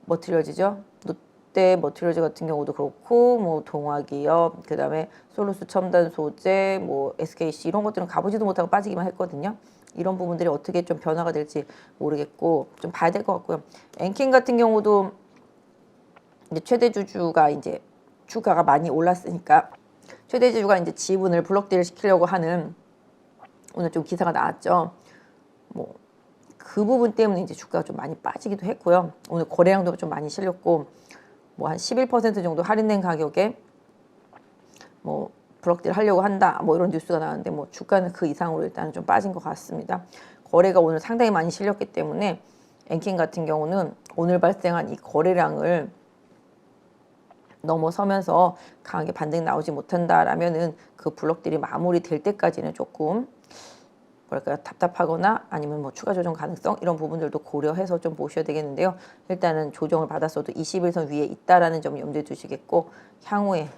[SPEAKER 1] 머티리얼즈죠. 롯데 머티리얼즈 같은 경우도 그렇고, 뭐 동화기업, 그다음에 솔루스 첨단 소재, 뭐 SKC 이런 것들은 가보지도 못하고 빠지기만 했거든요. 이런 부분들이 어떻게 좀 변화가 될지 모르겠고 좀 봐야 될 것 같고요. 엔킨 같은 경우도 이제 최대 주주가 이제 주가가 많이 올랐으니까 최대 주주가 이제 지분을 블록딜 시키려고 하는, 오늘 좀 기사가 나왔죠. 뭐 그 부분 때문에 이제 주가가 좀 많이 빠지기도 했고요. 오늘 거래량도 좀 많이 실렸고 뭐 한 11% 정도 할인된 가격에 뭐 블록딜 하려고 한다 뭐 이런 뉴스가 나왔는데 뭐 주가는 그 이상으로 일단은 좀 빠진 것 같습니다. 거래가 오늘 상당히 많이 실렸기 때문에 엔킨 같은 경우는 오늘 발생한 이 거래량을 넘어서면서 강하게 반등이 나오지 못한다라면은 그 블록들이 마무리될 때까지는 조금 뭐랄까요, 답답하거나 아니면 뭐 추가 조정 가능성 이런 부분들도 고려해서 좀 보셔야 되겠는데요. 일단은 조정을 받았어도 21선 위에 있다라는 점 염두에 두시겠고, 향후에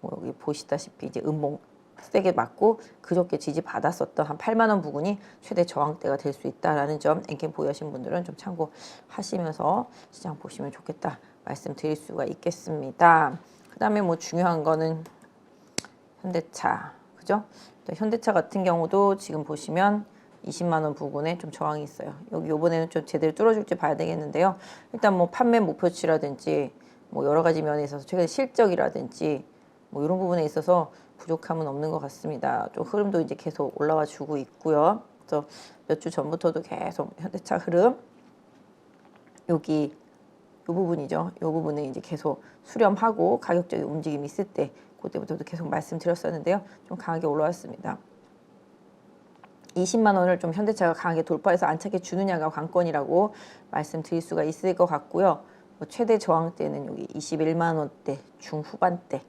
[SPEAKER 1] 뭐 여기 보시다시피 이제 음봉 세게 맞고 그저께 지지 받았었던 한 8만 원 부근이 최대 저항대가 될 수 있다라는 점, 엔캠 보유하신 분들은 좀 참고하시면서 시장 보시면 좋겠다 말씀드릴 수가 있겠습니다. 그다음에 뭐 중요한 거는 현대차, 그죠? 현대차 같은 경우도 지금 보시면 20만 원 부근에 좀 저항이 있어요. 여기 요번에는 좀 제대로 뚫어줄지 봐야 되겠는데요. 일단 뭐 판매 목표치라든지 뭐 여러 가지 면에 있어서 최근 실적이라든지 뭐 이런 부분에 있어서 부족함은 없는 것 같습니다. 좀 흐름도 이제 계속 올라와 주고 있고요. 그래서 몇 주 전부터도 계속 현대차 흐름, 여기 이 부분이죠. 이 부분에 이제 계속 수렴하고 가격적인 움직임이 있을 때 그때부터도 계속 말씀드렸었는데요. 좀 강하게 올라왔습니다. 20만 원을 좀 현대차가 강하게 돌파해서 안착해 주느냐가 관건이라고 말씀드릴 수가 있을 것 같고요. 뭐 최대 저항대는 여기 21만 원대 중후반대,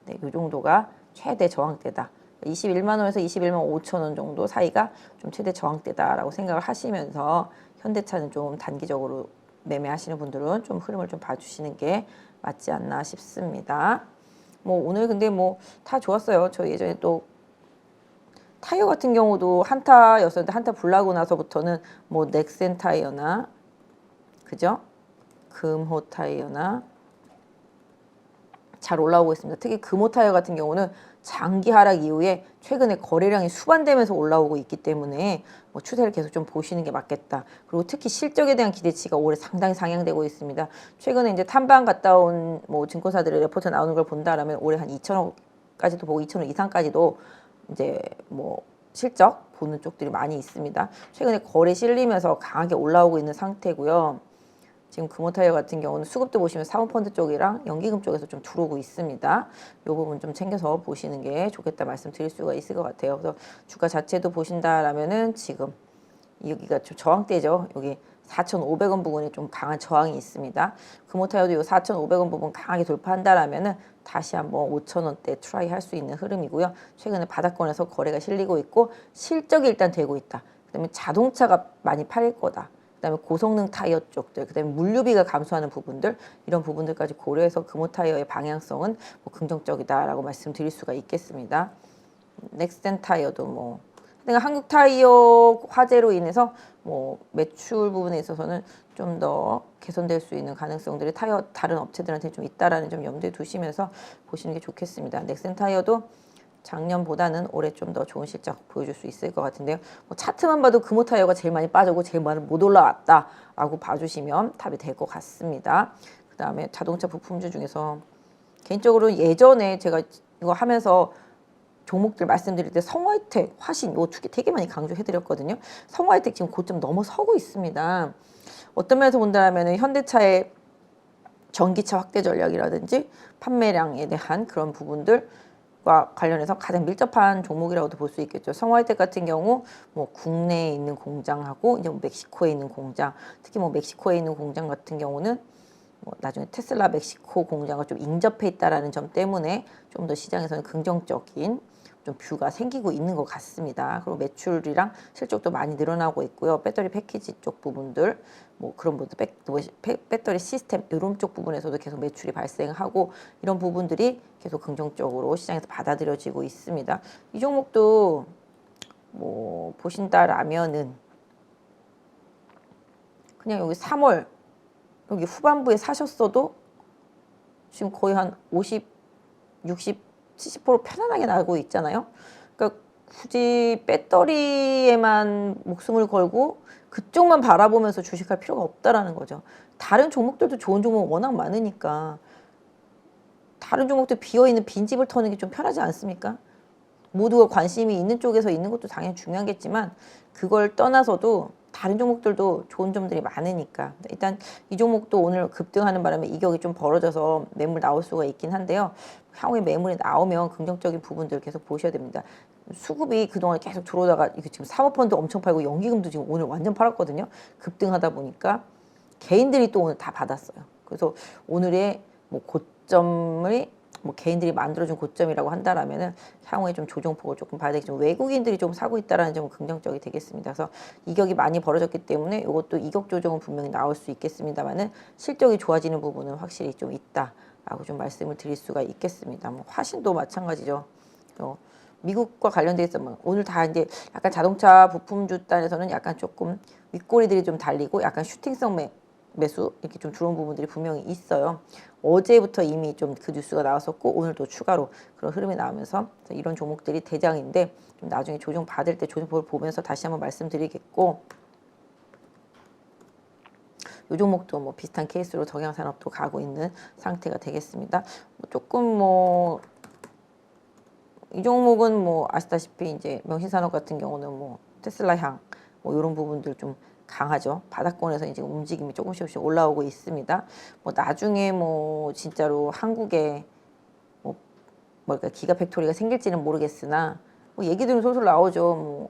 [SPEAKER 1] 네, 이 정도가 최대 저항대다. 21만 원에서 21만 5천 원 정도 사이가 좀 최대 저항대다라고 생각을 하시면서 현대차는 좀 단기적으로 매매하시는 분들은 좀 흐름을 좀 봐주시는 게 맞지 않나 싶습니다. 뭐 오늘 근데 뭐 다 좋았어요. 저 예전에 또 타이어 같은 경우도 한타였었는데 한타 불나고 나서부터는 뭐 넥센 타이어나, 그죠? 금호 타이어나 잘 올라오고 있습니다. 특히 금호 타이어 같은 경우는 장기 하락 이후에 최근에 거래량이 수반되면서 올라오고 있기 때문에 뭐 추세를 계속 좀 보시는 게 맞겠다. 그리고 특히 실적에 대한 기대치가 올해 상당히 상향되고 있습니다. 최근에 이제 탐방 갔다 온 뭐 증권사들의 레포트 나오는 걸 본다라면 올해 한 2천억까지도 보고 2천억 이상까지도 이제 뭐 실적 보는 쪽들이 많이 있습니다. 최근에 거래 실리면서 강하게 올라오고 있는 상태고요. 지금 금호타이어 같은 경우는 수급도 보시면 사모펀드 쪽이랑 연기금 쪽에서 좀 들어오고 있습니다. 이 부분 좀 챙겨서 보시는 게 좋겠다 말씀드릴 수가 있을 것 같아요. 그래서 주가 자체도 보신다라면은 지금 여기가 좀 저항대죠. 여기 4,500원 부분에 좀 강한 저항이 있습니다. 금호타이어도 이 4,500원 부분 강하게 돌파한다라면은 다시 한번 5,000원대 트라이 할 수 있는 흐름이고요. 최근에 바닥권에서 거래가 실리고 있고 실적이 일단 되고 있다. 그다음에 자동차가 많이 팔릴 거다. 그다음에 고성능 타이어 쪽들, 그다음에 물류비가 감소하는 부분들, 이런 부분들까지 고려해서 금호 타이어의 방향성은 뭐 긍정적이다라고 말씀드릴 수가 있겠습니다. 넥센 타이어도 뭐 내가 한국 타이어 화재로 인해서 뭐 매출 부분에 있어서는 좀 더 개선될 수 있는 가능성들이 타이어 다른 업체들한테 좀 있다라는 점 염두에 두시면서 보시는 게 좋겠습니다. 넥센 타이어도 작년보다는 올해 좀 더 좋은 실적 보여줄 수 있을 것 같은데요. 뭐 차트만 봐도 금호 타이어가 제일 많이 빠지고 제일 많이 못 올라왔다라고 봐주시면 답이 될 것 같습니다. 그 다음에 자동차 부품주 중에서 개인적으로 예전에 제가 이거 하면서 종목들 말씀드릴 때 성화이텍, 화신 이 두 개 되게 많이 강조해드렸거든요. 성화이텍 지금 고점 넘어서고 있습니다. 어떤 면에서 본다면 현대차의 전기차 확대 전략이라든지 판매량에 대한 그런 부분들과 관련해서 가장 밀접한 종목이라고도 볼 수 있겠죠. 성화이텍 같은 경우 뭐 국내에 있는 공장하고 이제 뭐 멕시코에 있는 공장, 특히 뭐 멕시코에 있는 공장 같은 경우는 뭐 나중에 테슬라 멕시코 공장과 좀 인접해 있다라는 점 때문에 좀 더 시장에서는 긍정적인 좀 뷰가 생기고 있는 것 같습니다. 그리고 매출이랑 실적도 많이 늘어나고 있고요. 배터리 패키지 쪽 부분들, 뭐 그런 부분들, 배터리 시스템 이런 쪽 부분에서도 계속 매출이 발생하고 이런 부분들이 계속 긍정적으로 시장에서 받아들여지고 있습니다. 이 종목도 뭐 보신다라면은 그냥 여기 3월 여기 후반부에 사셨어도 지금 거의 한 50, 60, 70% 편안하게 나고 있잖아요. 그러니까 굳이 배터리에만 목숨을 걸고 그쪽만 바라보면서 주식할 필요가 없다라는 거죠. 다른 종목들도 좋은 종목 워낙 많으니까 다른 종목들 비어있는 빈집을 터는 게 좀 편하지 않습니까? 모두가 관심이 있는 쪽에서 있는 것도 당연히 중요하겠지만 그걸 떠나서도 다른 종목들도 좋은 점들이 많으니까 일단 이 종목도 오늘 급등하는 바람에 이격이 좀 벌어져서 매물 나올 수가 있긴 한데요. 향후에 매물이 나오면 긍정적인 부분들 계속 보셔야 됩니다. 수급이 그동안 계속 들어오다가 이게 지금 사모펀드 엄청 팔고 연기금도 지금 오늘 완전 팔았거든요. 급등하다 보니까 개인들이 또 오늘 다 받았어요. 그래서 오늘의 뭐 고점을 뭐 개인들이 만들어준 고점이라고 한다라면은 향후에 좀 조정폭을 조금 봐야 되겠지만 외국인들이 좀 사고 있다라는 점은 긍정적이 되겠습니다. 그래서 이격이 많이 벌어졌기 때문에 이것도 이격 조정은 분명히 나올 수 있겠습니다만은 실적이 좋아지는 부분은 확실히 좀 있다라고 좀 말씀을 드릴 수가 있겠습니다. 뭐 화신도 마찬가지죠. 미국과 관련돼 있으면 오늘 다 이제 약간 자동차 부품주 단에서는 약간 조금 윗꼬리들이 좀 달리고 약간 슈팅성 매수 이렇게 좀 들어온 부분들이 분명히 있어요. 어제부터 이미 좀 그 뉴스가 나왔었고 오늘도 추가로 그런 흐름이 나오면서 이런 종목들이 대장인데 좀 나중에 조정 받을 때 조정폭을 보면서 다시 한번 말씀드리겠고 이 종목도 뭐 비슷한 케이스로 덕양산업도 가고 있는 상태가 되겠습니다. 뭐 조금 이 종목은 뭐 아시다시피 이제 명신산업 같은 경우는 뭐 테슬라 향 뭐 이런 부분들 좀 강하죠. 바닥권에서 이제 움직임이 조금씩 올라오고 있습니다. 뭐 나중에 뭐 진짜로 한국에 뭐 뭘까 기가팩토리가 생길지는 모르겠으나 뭐 얘기들은 솔솔 나오죠. 뭐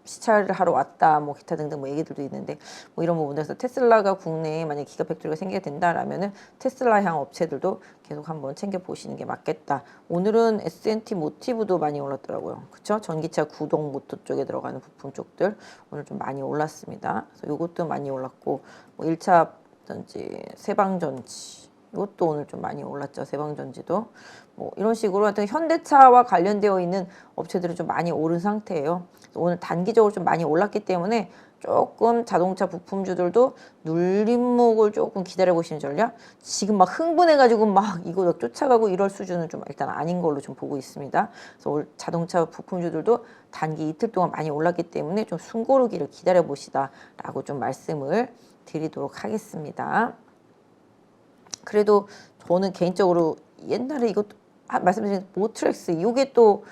[SPEAKER 1] 시찰을 하러 왔다, 뭐 기타 등등 뭐 얘기들도 있는데 뭐 이런 부분에서 테슬라가 국내에 만약 기가팩토리가 생기게 된다라면은 테슬라향 업체들도 계속 한번 챙겨 보시는 게 맞겠다. 오늘은 S&T 모티브도 많이 올랐더라고요. 그쵸? 전기차 구동 모터 쪽에 들어가는 부품 쪽들 오늘 좀 많이 올랐습니다. 그래서 이것도 많이 올랐고 뭐 1차 전지, 세방전지 이것도 오늘 좀 많이 올랐죠. 세방전지도 뭐 이런 식으로 하여튼 현대차와 관련되어 있는 업체들은 좀 많이 오른 상태예요. 오늘 단기적으로 좀 많이 올랐기 때문에 조금 자동차 부품주들도 눌림목을 조금 기다려 보시는 전략. 지금 막 흥분해가지고 막 이거 쫓아가고 이럴 수준은 좀 일단 아닌 걸로 좀 보고 있습니다. 그래서 오늘 자동차 부품주들도 단기 이틀 동안 많이 올랐기 때문에 좀 숨고르기를 기다려 보시다라고 좀 말씀을 드리도록 하겠습니다. 그래도 저는 개인적으로 옛날에 이것도 말씀드린 모트렉스 이게 또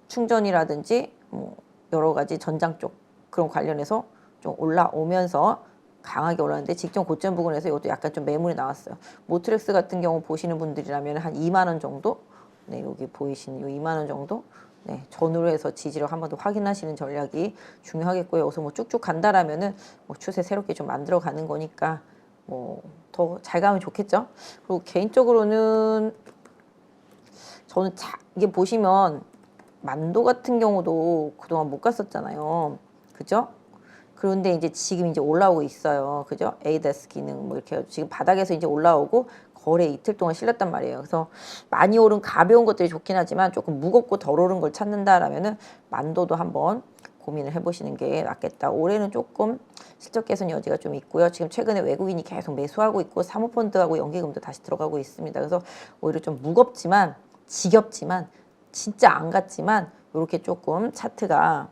[SPEAKER 1] 충전이라든지 뭐 여러 가지 전장 쪽 그런 관련해서 좀 올라오면서 강하게 올랐는데 직전 고점 부근에서 이것도 약간 좀 매물이 나왔어요. 모트렉스 같은 경우 보시는 분들이라면 한 2만 원 정도, 네 여기 보이시는 이 2만 원 정도, 네 전후로 해서 지지를 한 번 더 확인하시는 전략이 중요하겠고요. 여기서 뭐 쭉쭉 간다라면은 뭐 추세 새롭게 좀 만들어 가는 거니까 뭐 더 잘 가면 좋겠죠. 그리고 개인적으로는 저는 이게 보시면 만도 같은 경우도 그동안 못 갔었잖아요. 그죠? 그런데 이제 지금 이제 올라오고 있어요. 그죠? ADAS 기능 뭐 이렇게 지금 바닥에서 이제 올라오고 거래 이틀 동안 실렸단 말이에요. 그래서 많이 오른 가벼운 것들이 좋긴 하지만 조금 무겁고 덜 오른 걸 찾는다라면은 만도도 한번 고민을 해보시는 게 낫겠다. 올해는 조금 실적 개선 여지가 좀 있고요. 지금 최근에 외국인이 계속 매수하고 있고 사모펀드하고 연기금도 다시 들어가고 있습니다. 그래서 오히려 좀 무겁지만 지겹지만 진짜 안 같지만 이렇게 조금 차트가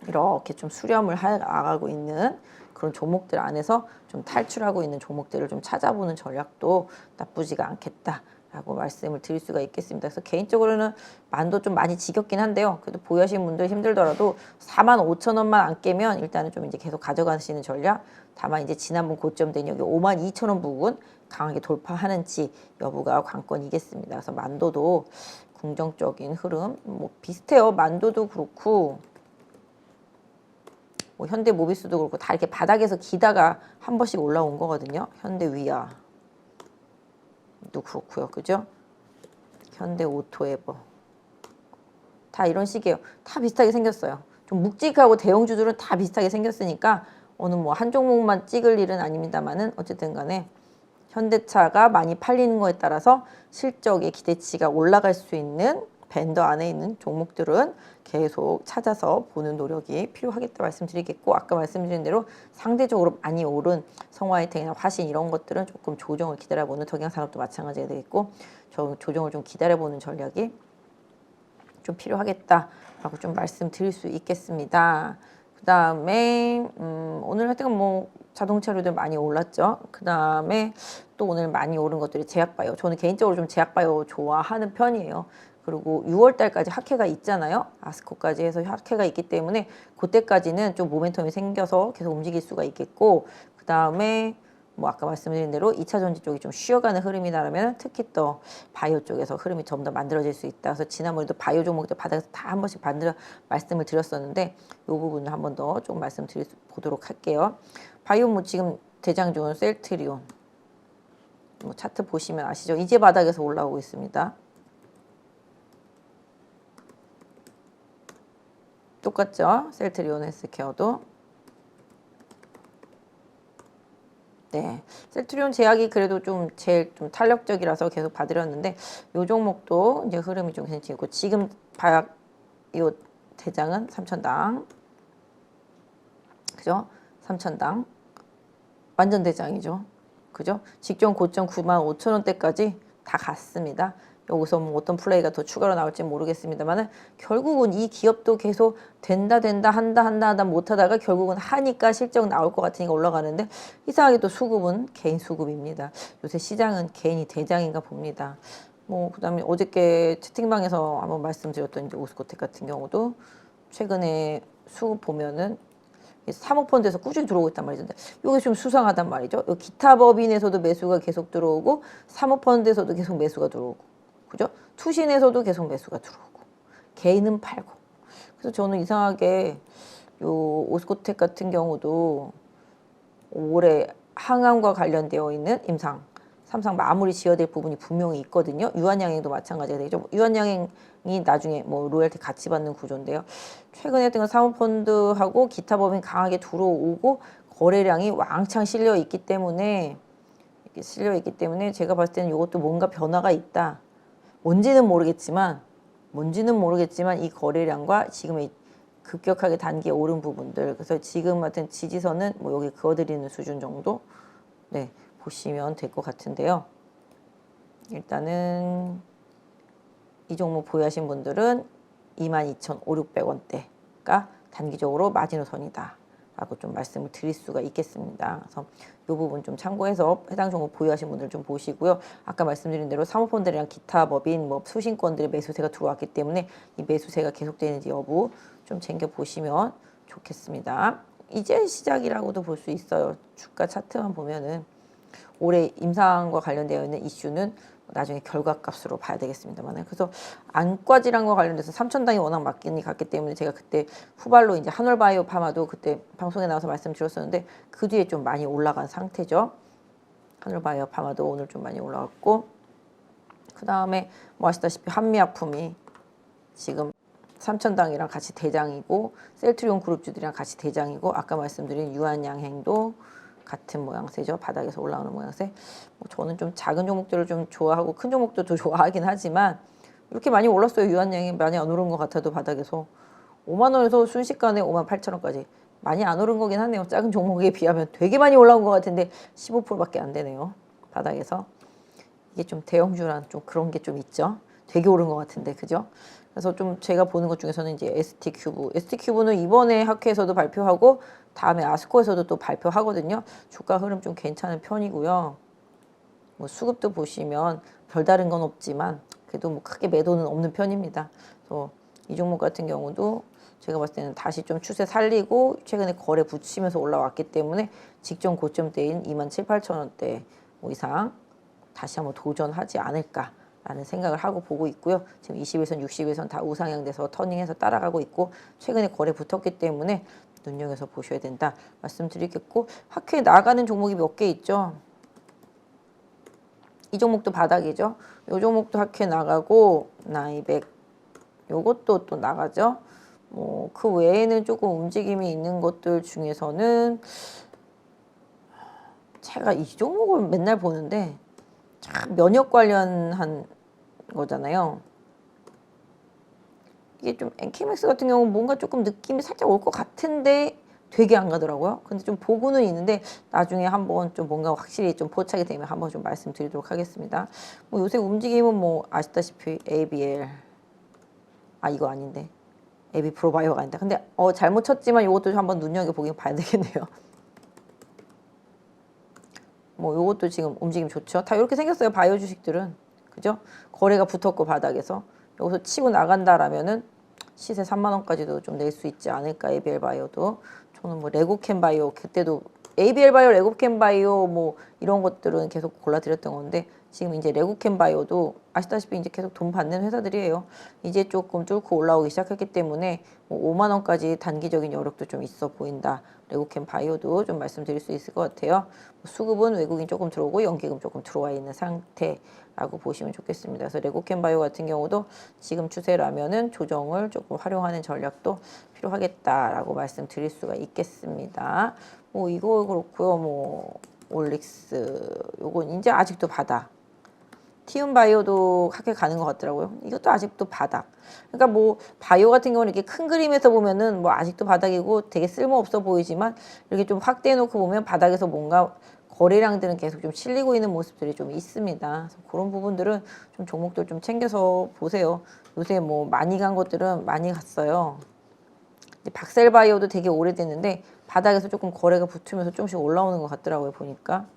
[SPEAKER 1] 이렇게 좀 수렴을 나가고 있는 그런 종목들 안에서 좀 탈출하고 있는 종목들을 좀 찾아보는 전략도 나쁘지가 않겠다라고 말씀을 드릴 수가 있겠습니다. 그래서 개인적으로는 만도 좀 많이 지겹긴 한데요. 그래도 보유하시는 분들 힘들더라도 45,000원만 안 깨면 일단은 좀 이제 계속 가져가시는 전략. 다만 이제 지난번 고점된 여기 52,000원 부근 강하게 돌파하는지 여부가 관건이겠습니다. 그래서 만도도 긍정적인 흐름 뭐 비슷해요. 만도도 그렇고 뭐 현대모비스도 그렇고 다 이렇게 바닥에서 기다가 한 번씩 올라온 거거든요. 현대위아도 그렇고요. 그죠? 현대오토에버 다 이런 식이에요. 다 비슷하게 생겼어요. 좀 묵직하고 대형주들은 다 비슷하게 생겼으니까 어느 뭐 한 종목만 찍을 일은 아닙니다만은 어쨌든 간에 현대차가 많이 팔리는 거에 따라서 실적의 기대치가 올라갈 수 있는 밴더 안에 있는 종목들은 계속 찾아서 보는 노력이 필요하겠다 말씀드리겠고, 아까 말씀드린 대로 상대적으로 많이 오른 성화이텍이나 화신 이런 것들은 조금 조정을 기다려보는, 덕양산업도 마찬가지가 되겠고 조정을 좀 기다려보는 전략이 좀 필요하겠다라고 좀 말씀드릴 수 있겠습니다. 그 다음에 오늘 하여튼 뭐 자동차류들 많이 올랐죠. 그 다음에 또 오늘 많이 오른 것들이 제약바이오. 저는 개인적으로 좀 제약바이오 좋아하는 편이에요. 그리고 6월 달까지 학회가 있잖아요. 아스코까지 해서 학회가 있기 때문에 그때까지는 좀 모멘텀이 생겨서 계속 움직일 수가 있겠고, 그 다음에 뭐 아까 말씀드린 대로 2차 전지 쪽이 좀 쉬어가는 흐름이라면 특히 또 바이오 쪽에서 흐름이 좀 더 만들어질 수 있다. 그래서 지난번에도 바이오 종목들 바닥에서 다 한 번씩 말씀을 드렸었는데 이 부분을 한 번 더 좀 보도록 할게요. 바이오 뭐 지금 대장주는 셀트리온 뭐 차트 보시면 아시죠? 이제 바닥에서 올라오고 있습니다. 똑같죠? 셀트리온 헬스케어도. 네, 셀트리온 제약이 그래도 좀 제일 좀 탄력적이라서 계속 봐드렸는데 요 종목도 이제 흐름이 좀 괜찮고, 지금 바이오 대장은 3,000당, 그죠? 3,000당 완전 대장이죠. 그죠? 직전 고점 95,000원대까지 다 갔습니다. 여기서 뭐 어떤 플레이가 더 추가로 나올지 모르겠습니다만 결국은 이 기업도 계속 된다 한다 못하다가 결국은 하니까 실적 나올 것 같으니까 올라가는데, 이상하게 또 수급은 개인 수급입니다. 요새 시장은 개인이 대장인가 봅니다. 뭐 그다음에 어저께 채팅방에서 한번 말씀드렸던 이제 오스코텍 같은 경우도 최근에 수급 보면은 사모펀드에서 꾸준히 들어오고 있단 말이죠. 이게 좀 수상하단 말이죠. 기타 법인에서도 매수가 계속 들어오고 사모펀드에서도 계속 매수가 들어오고, 그죠? 투신에서도 계속 매수가 들어오고 개인은 팔고. 그래서 저는 이상하게 요 오스코텍 같은 경우도 올해 항암과 관련되어 있는 임상 3상 마무리 지어야 될 부분이 분명히 있거든요. 유한양행도 마찬가지가 되죠. 유한양행이 나중에 뭐 로열티 같이 받는 구조인데요. 최근에 했던 사모펀드하고 기타 법인 강하게 들어오고 거래량이 왕창 실려 있기 때문에 제가 봤을 때는 이것도 뭔가 변화가 있다. 뭔지는 모르겠지만 이 거래량과 지금의 급격하게 단기에 오른 부분들, 그래서 지금 같은 지지선은 뭐 여기 그어드리는 수준 정도 네 보시면 될 것 같은데요. 일단은 이 종목 보유하신 분들은 22,500~600원대가 단기적으로 마지노선이다 라고 좀 말씀을 드릴 수가 있겠습니다. 그래서 이 부분 좀 참고해서 해당 종목 보유하신 분들 좀 보시고요. 아까 말씀드린 대로 사모펀드랑 기타 법인 뭐 수신권들의 매수세가 들어왔기 때문에 이 매수세가 계속되는지 여부 좀 챙겨 보시면 좋겠습니다. 이제 시작이라고도 볼 수 있어요. 주가 차트만 보면은 올해 임상과 관련되어 있는 이슈는 나중에 결과값으로 봐야 되겠습니다만, 그래서 안과 질환과 관련돼서 3,000당이 워낙 많이 갔기 때문에 제가 그때 후발로 이제 한올바이오 파마도 그때 방송에 나와서 말씀드렸었는데 그 뒤에 좀 많이 올라간 상태죠. 한올바이오 파마도 오늘 좀 많이 올라갔고, 그 다음에 뭐 아시다시피 한미약품이 지금 삼천당이랑 같이 대장이고 셀트리온 그룹주들이랑 같이 대장이고 아까 말씀드린 유한양행도 같은 모양새죠. 바닥에서 올라오는 모양새. 뭐 저는 좀 작은 종목들을 좀 좋아하고 큰 종목들도 좋아하긴 하지만 이렇게 많이 올랐어요. 유한양행 많이 안 오른 것 같아도 바닥에서 5만 원에서 순식간에 5만 8천 원까지 많이 안 오른 거긴 하네요. 작은 종목에 비하면 되게 많이 올라온 것 같은데 15%밖에 안 되네요. 바닥에서. 이게 좀 대형주란 좀 그런 게 좀 있죠. 되게 오른 것 같은데 그죠? 그래서 좀 제가 보는 것 중에서는 이제 ST큐브는 이번에 학회에서도 발표하고 다음에 아스코에서도 또 발표하거든요. 주가 흐름 좀 괜찮은 편이고요. 뭐 수급도 보시면 별다른 건 없지만 그래도 뭐 크게 매도는 없는 편입니다. 그래서 이 종목 같은 경우도 제가 봤을 때는 다시 좀 추세 살리고 최근에 거래 붙이면서 올라왔기 때문에 직전 고점대인 2만 7, 8천 원대 뭐 이상 다시 한번 도전하지 않을까라는 생각을 하고 보고 있고요. 지금 20일선, 60일선 다 우상향 돼서 터닝해서 따라가고 있고 최근에 거래 붙었기 때문에 눈여겨서 보셔야 된다 말씀드리겠고 학회에 나가는 종목이 몇 개 있죠. 이 종목도 바닥이죠. 이 종목도 학회 나가고 나이백 요것도 또 나가죠. 뭐 그 외에는 조금 움직임이 있는 것들 중에서는 제가 이 종목을 맨날 보는데 참 면역 관련한 거잖아요. 이게 좀 엔케맥스 같은 경우는 뭔가 조금 느낌이 살짝 올 것 같은데 되게 안 가더라고요. 근데 좀 보고는 있는데 나중에 한번 좀 뭔가 확실히 좀 포착이 되면 한번 좀 말씀드리도록 하겠습니다. 뭐 요새 움직임은 뭐 아시다시피 ABL 이거 아닌데 AB 프로바이오가 아닌데 근데 잘못 쳤지만 이것도 한번 눈여겨보긴 봐야 되겠네요. 뭐 요것도 지금 움직임 좋죠. 다 이렇게 생겼어요. 바이오 주식들은. 그죠? 거래가 붙었고 바닥에서 여기서 치고 나간다라면은 시세 3만 원까지도 좀 낼 수 있지 않을까. ABL 바이오도. 저는 뭐 레고캠 바이오 그때도 ABL 바이오, 레고캠 바이오 뭐 이런 것들은 계속 골라드렸던 건데 지금 이제 레고캠 바이오도 아시다시피 이제 계속 돈 받는 회사들이에요. 이제 조금 뚫고 올라오기 시작했기 때문에 뭐 5만 원까지 단기적인 여력도 좀 있어 보인다. 레고캠 바이오도 좀 말씀드릴 수 있을 것 같아요. 수급은 외국인 조금 들어오고 연기금 조금 들어와 있는 상태라고 보시면 좋겠습니다. 그래서 레고캠 바이오 같은 경우도 지금 추세라면은 조정을 조금 활용하는 전략도 필요하겠다라고 말씀드릴 수가 있겠습니다. 뭐 이거 그렇고요. 뭐 올릭스 요건 이제 아직도 바닥. 티움바이오도 학회 가는 것 같더라고요. 이것도 아직도 바닥. 그러니까 뭐 바이오 같은 경우는 이렇게 큰 그림에서 보면은 뭐 아직도 바닥이고 되게 쓸모없어 보이지만 이렇게 좀 확대해 놓고 보면 바닥에서 뭔가 거래량들은 계속 좀 실리고 있는 모습들이 좀 있습니다. 그래서 그런 부분들은 좀 종목들 좀 챙겨서 보세요. 요새 뭐 많이 간 것들은 많이 갔어요. 박셀바이오도 되게 오래됐는데 바닥에서 조금 거래가 붙으면서 조금씩 올라오는 것 같더라고요. 보니까.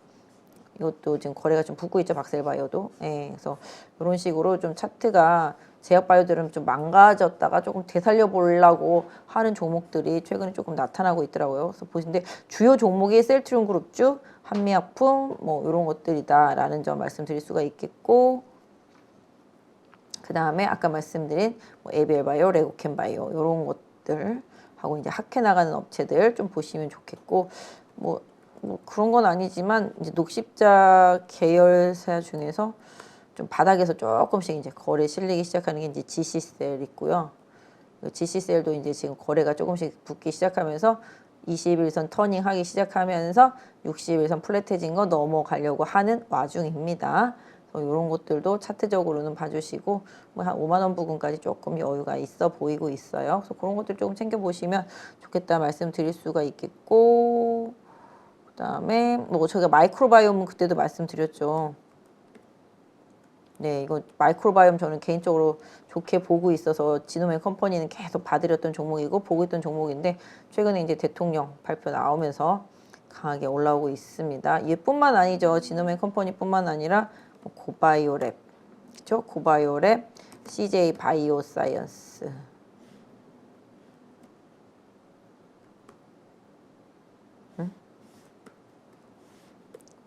[SPEAKER 1] 이것도 지금 거래가 좀 붙고 있죠. 박셀바이오도. 예, 그래서 이런 식으로 좀 차트가 제약바이오들은 좀 망가졌다가 조금 되살려 보려고 하는 종목들이 최근에 조금 나타나고 있더라고요. 그래서 보시는데 주요 종목이 셀트리온 그룹주, 한미약품 뭐 이런 것들이다라는 점 말씀드릴 수가 있겠고 그 다음에 아까 말씀드린 뭐 에비엘바이오, 레고캠바이오 이런 것들 하고 이제 학회 나가는 업체들 좀 보시면 좋겠고 뭐 그런 건 아니지만 이제 녹십자 계열사 중에서 좀 바닥에서 조금씩 이제 거래 실리기 시작하는 게 이제 GC셀 있고요. GC셀도 이제 지금 거래가 조금씩 붙기 시작하면서 21선 터닝하기 시작하면서 61선 플랫해진 거 넘어가려고 하는 와중입니다. 이런 것들도 차트적으로는 봐주시고 뭐 한 5만 원 부근까지 조금 여유가 있어 보이고 있어요. 그래서 그런 것들 조금 챙겨보시면 좋겠다 말씀드릴 수가 있겠고 그다음에 뭐 저희가 마이크로바이옴은 그때도 말씀드렸죠. 네, 이거 마이크로바이옴 저는 개인적으로 좋게 보고 있어서 지노맨 컴퍼니는 계속 봐드렸던 종목이고 보고 있던 종목인데 최근에 이제 대통령 발표 나오면서 강하게 올라오고 있습니다. 얘뿐만 아니죠. 지노맨 컴퍼니뿐만 아니라 뭐 고바이오랩, 그렇죠? 고바이오랩, CJ 바이오사이언스.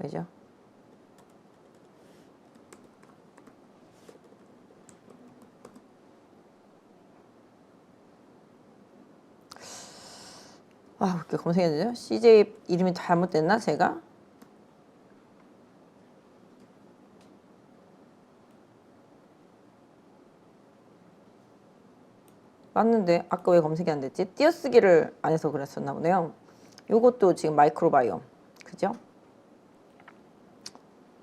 [SPEAKER 1] 왜죠? 어떻게 검색해야 되죠? CJ 이름이 잘못됐나 제가? 맞는데 아까 왜 검색이 안 됐지? 띄어쓰기를 안 해서 그랬었나 보네요. 요것도 지금 마이크로바이옴. 그죠?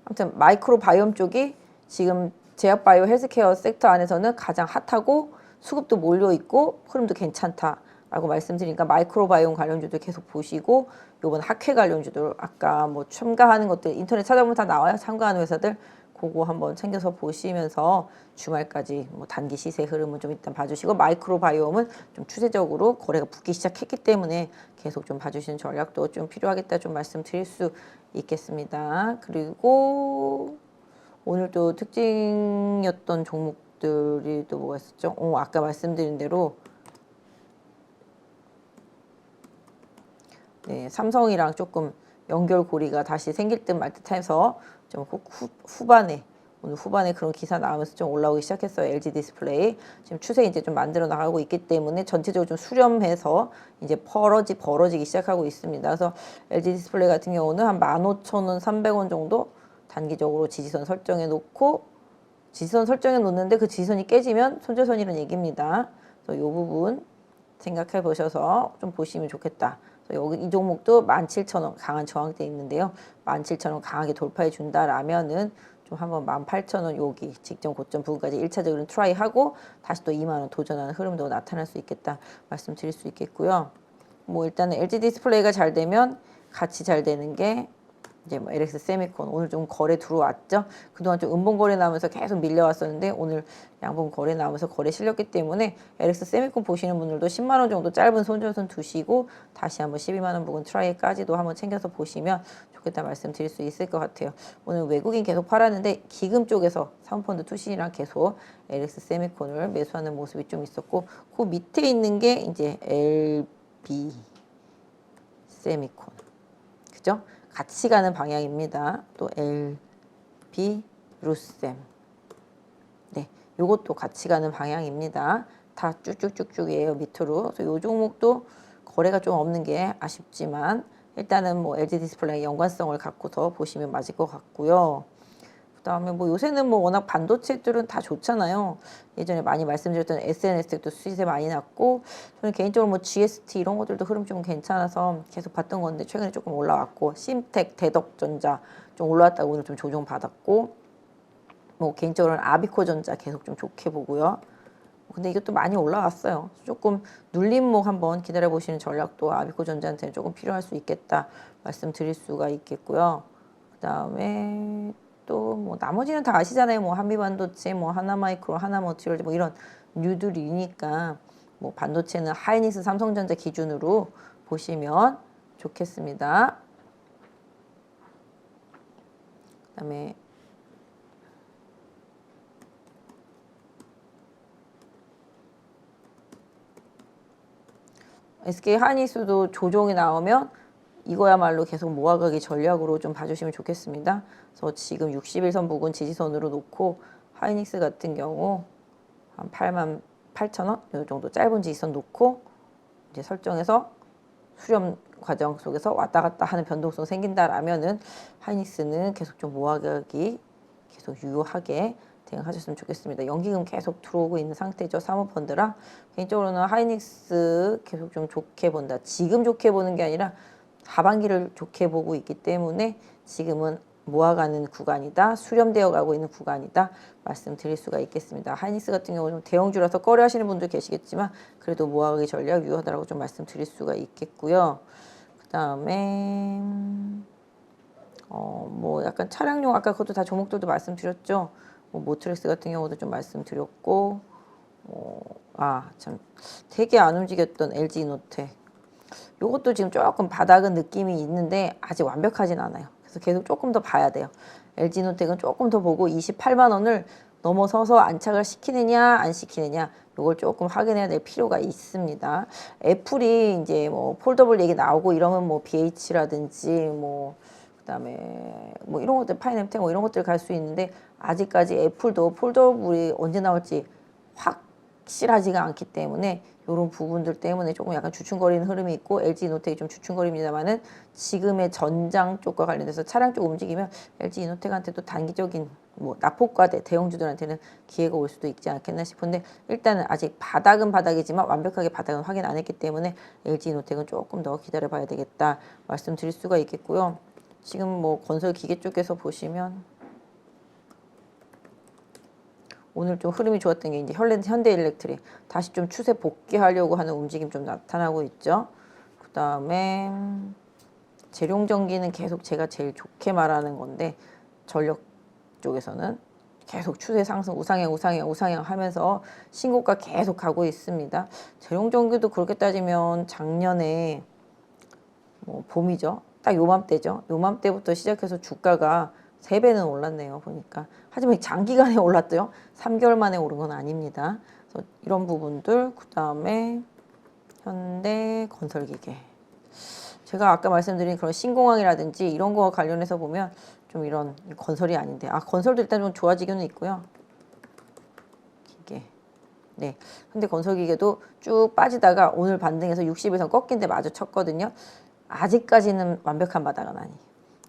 [SPEAKER 1] 아무튼 마이크로바이옴 쪽이 지금 제약바이오 헬스케어 섹터 안에서는 가장 핫하고 수급도 몰려있고 흐름도 괜찮다라고 말씀드리니까 마이크로바이옴 관련주들 계속 보시고 요번 학회 관련주들 아까 뭐 첨가하는 것들 인터넷 찾아보면 다 나와요. 참가하는 회사들 그거 한번 챙겨서 보시면서 주말까지 뭐 단기 시세 흐름은 좀 일단 봐주시고 마이크로바이옴은 좀 추세적으로 거래가 붙기 시작했기 때문에 계속 좀 봐주시는 전략도 좀 필요하겠다 좀 말씀드릴 수 있겠습니다. 그리고 오늘 또 특징이었던 종목들이 또 뭐가 있었죠? 아까 말씀드린 대로 네, 삼성이랑 조금 연결고리가 다시 생길 듯 말 듯해서 좀 후반에 오늘 후반에 그런 기사 나오면서 좀 올라오기 시작했어요. LG 디스플레이 지금 추세 이제 좀 만들어 나가고 있기 때문에 전체적으로 좀 수렴해서 이제 벌어지기 시작하고 있습니다. 그래서 LG 디스플레이 같은 경우는 한 15,000원, 300원 정도 단기적으로 지지선 설정해 놓고 지지선 설정해 놓는데 그 지지선이 깨지면 손절선이라는 얘기입니다. 그래서 이 부분 생각해 보셔서 좀 보시면 좋겠다. 여기 이 종목도 17,000원 강한 저항대 있는데요. 17,000원 강하게 돌파해 준다라면은 좀 한번 18,000원 여기 직전 고점 부근까지 1차적으로 트라이 하고 다시 또 2만 원 도전하는 흐름도 나타날 수 있겠다 말씀드릴 수 있겠고요. 뭐 일단은 LG 디스플레이가 잘 되면 같이 잘 되는 게 이제 뭐 LX 세미콘 오늘 좀 거래 들어왔죠. 그동안 좀 음봉 거래 나오면서 계속 밀려왔었는데 오늘 양봉 거래 나오면서 거래 실렸기 때문에 LX 세미콘 보시는 분들도 10만 원 정도 짧은 손절선 두시고 다시 한번 12만 원 부근 트라이까지도 한번 챙겨서 보시면 좋겠다 말씀드릴 수 있을 것 같아요. 오늘 외국인 계속 팔았는데 기금 쪽에서 사모펀드 투신이랑 계속 LX 세미콘을 매수하는 모습이 좀 있었고 그 밑에 있는 게 이제 LB 세미콘 그죠? 같이 가는 방향입니다. 또 LB 루셈. 네, 요것도 같이 가는 방향입니다. 다 쭉쭉쭉쭉이에요. 밑으로. 그래서 요 종목도 거래가 좀 없는 게 아쉽지만 일단은 뭐 LG 디스플레이 연관성을 갖고서 보시면 맞을 것 같고요. 그다음에 뭐 요새는 뭐 워낙 반도체들은 다 좋잖아요. 예전에 많이 말씀드렸던 SNS도 수익세 많이 났고 저는 개인적으로 뭐 GST 이런 것들도 흐름 좀 괜찮아서 계속 봤던 건데 최근에 조금 올라왔고 심텍, 대덕전자 좀 올라왔다고 오늘 좀 조정 받았고 뭐 개인적으로는 아비코전자 계속 좀 좋게 보고요. 근데 이것도 많이 올라왔어요. 조금 눌림목 한번 기다려 보시는 전략도 아비코전자한테 조금 필요할 수 있겠다 말씀드릴 수가 있겠고요. 그다음에 또 뭐 나머지는 다 아시잖아요. 뭐 한미반도체, 뭐 하나마이크로, 하나머티리얼 뭐 이런 뉴들이니까 뭐 반도체는 하이닉스, 삼성전자 기준으로 보시면 좋겠습니다. 그다음에 SK 하이닉스도 조정이 나오면 이거야말로 계속 모아가기 전략으로 좀 봐주시면 좋겠습니다. 그래서 지금 61선 부근 지지선으로 놓고 하이닉스 같은 경우 한 88,000원 이 정도 짧은 지지선 놓고 이제 설정해서 수렴 과정 속에서 왔다 갔다 하는 변동성 생긴다라면은 하이닉스는 계속 좀 모아가기 계속 유효하게 대응하셨으면 좋겠습니다. 연기금 계속 들어오고 있는 상태죠. 사모펀드라 개인적으로는 하이닉스 계속 좀 좋게 본다. 지금 좋게 보는 게 아니라 하반기를 좋게 보고 있기 때문에 지금은 모아가는 구간이다. 수렴되어 가고 있는 구간이다. 말씀드릴 수가 있겠습니다. 하이닉스 같은 경우는 대형주라서 꺼려 하시는 분들 계시겠지만 그래도 모아가기 전략 유효하다고 좀 말씀드릴 수가 있겠고요. 그 다음에 뭐 약간 차량용 아까 그것도 다 종목들도 말씀드렸죠. 뭐 모트렉스 같은 경우도 좀 말씀드렸고 참 되게 안 움직였던 LG 이노텍 요것도 지금 조금 바닥은 느낌이 있는데 아직 완벽하진 않아요. 그래서 계속 조금 더 봐야 돼요. LG노텍은 조금 더 보고 28만 원을 넘어서서 안착을 시키느냐 안 시키느냐 요걸 조금 확인해야 될 필요가 있습니다. 애플이 이제 뭐 폴더블 얘기 나오고 이러면 뭐 BH라든지 뭐 그다음에 뭐 이런 것들 파이낸텍 뭐 이런 것들 갈 수 있는데 아직까지 애플도 폴더블이 언제 나올지 확실하지가 않기 때문에 이런 부분들 때문에 조금 약간 주춤거리는 흐름이 있고 LG이노텍이 좀 주춤거립니다만은 지금의 전장 쪽과 관련돼서 차량 쪽 움직이면 LG이노텍한테도 단기적인 뭐 낙폭과대 대형주들한테는 기회가 올 수도 있지 않겠나 싶은데 일단은 아직 바닥은 바닥이지만 완벽하게 바닥은 확인 안 했기 때문에 LG이노텍은 조금 더 기다려 봐야 되겠다 말씀드릴 수가 있겠고요. 지금 뭐 건설 기계 쪽에서 보시면 오늘 좀 흐름이 좋았던 게 이제 현대일렉트릭 다시 좀 추세 복귀하려고 하는 움직임 좀 나타나고 있죠. 그 다음에 재룡전기는 계속 제가 제일 좋게 말하는 건데 전력 쪽에서는 계속 추세 상승 우상향 하면서 신고가 계속 가고 있습니다. 재룡전기도 그렇게 따지면 작년에 뭐 봄이죠. 딱 요맘때죠. 요맘때부터 시작해서 주가가 3배는 올랐네요. 보니까. 하지만 장기간에 올랐대요. 3개월 만에 오른 건 아닙니다. 그래서 이런 부분들 그 다음에 현대건설기계 제가 아까 말씀드린 그런 신공항이라든지 이런 거와 관련해서 보면 좀 이런 건설이 아닌데 건설도 일단 좀 좋아지기는 있고요. 기계 네, 현대건설기계도 쭉 빠지다가 오늘 반등해서 60일선 꺾인 데 마주 쳤거든요. 아직까지는 완벽한 바닥은 아니에요.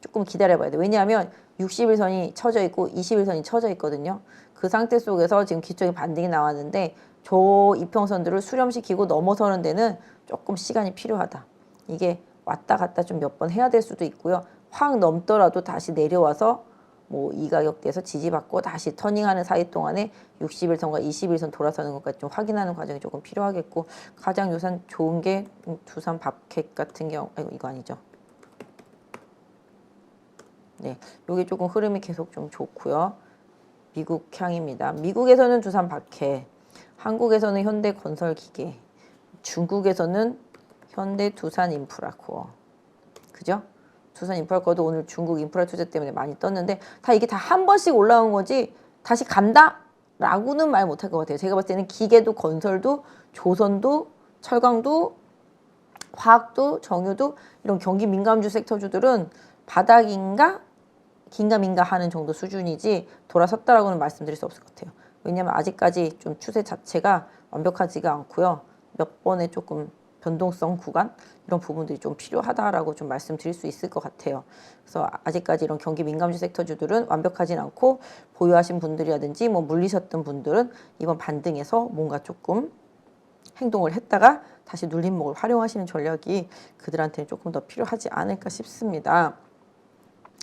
[SPEAKER 1] 조금 기다려봐야 돼요. 왜냐하면 60일선이 쳐져 있고 20일선이 쳐져 있거든요. 그 상태 속에서 지금 기초적인 반등이 나왔는데 저 이평선들을 수렴시키고 넘어서는 데는 조금 시간이 필요하다. 이게 왔다 갔다 좀 몇 번 해야 될 수도 있고요. 확 넘더라도 다시 내려와서 뭐 이 가격대에서 지지받고 다시 터닝하는 사이 동안에 60일선과 20일선 돌아서는 것까지 좀 확인하는 과정이 조금 필요하겠고 가장 요산 좋은 게 두산 밥캣 같은 경우 이거 아니죠. 네, 요게 조금 흐름이 계속 좀 좋고요. 미국 향입니다. 미국에서는 두산 밥캣, 한국에서는 현대건설기계, 중국에서는 현대 두산 인프라코어. 그죠? 두산 인프라코어도 오늘 중국 인프라 투자 때문에 많이 떴는데 다 이게 다 한 번씩 올라온 거지 다시 간다? 라고는 말 못할 것 같아요. 제가 봤을 때는 기계도 건설도 조선도 철강도 화학도 정유도 이런 경기 민감주 섹터주들은 바닥인가 긴가민가 하는 정도 수준이지 돌아섰다라고는 말씀드릴 수 없을 것 같아요. 왜냐하면 아직까지 좀 추세 자체가 완벽하지가 않고요. 몇 번의 조금 변동성 구간 이런 부분들이 좀 필요하다라고 좀 말씀드릴 수 있을 것 같아요. 그래서 아직까지 이런 경기 민감주 섹터주들은 완벽하진 않고 보유하신 분들이라든지 뭐 물리셨던 분들은 이번 반등에서 뭔가 조금 행동을 했다가 다시 눌림목을 활용하시는 전략이 그들한테는 조금 더 필요하지 않을까 싶습니다.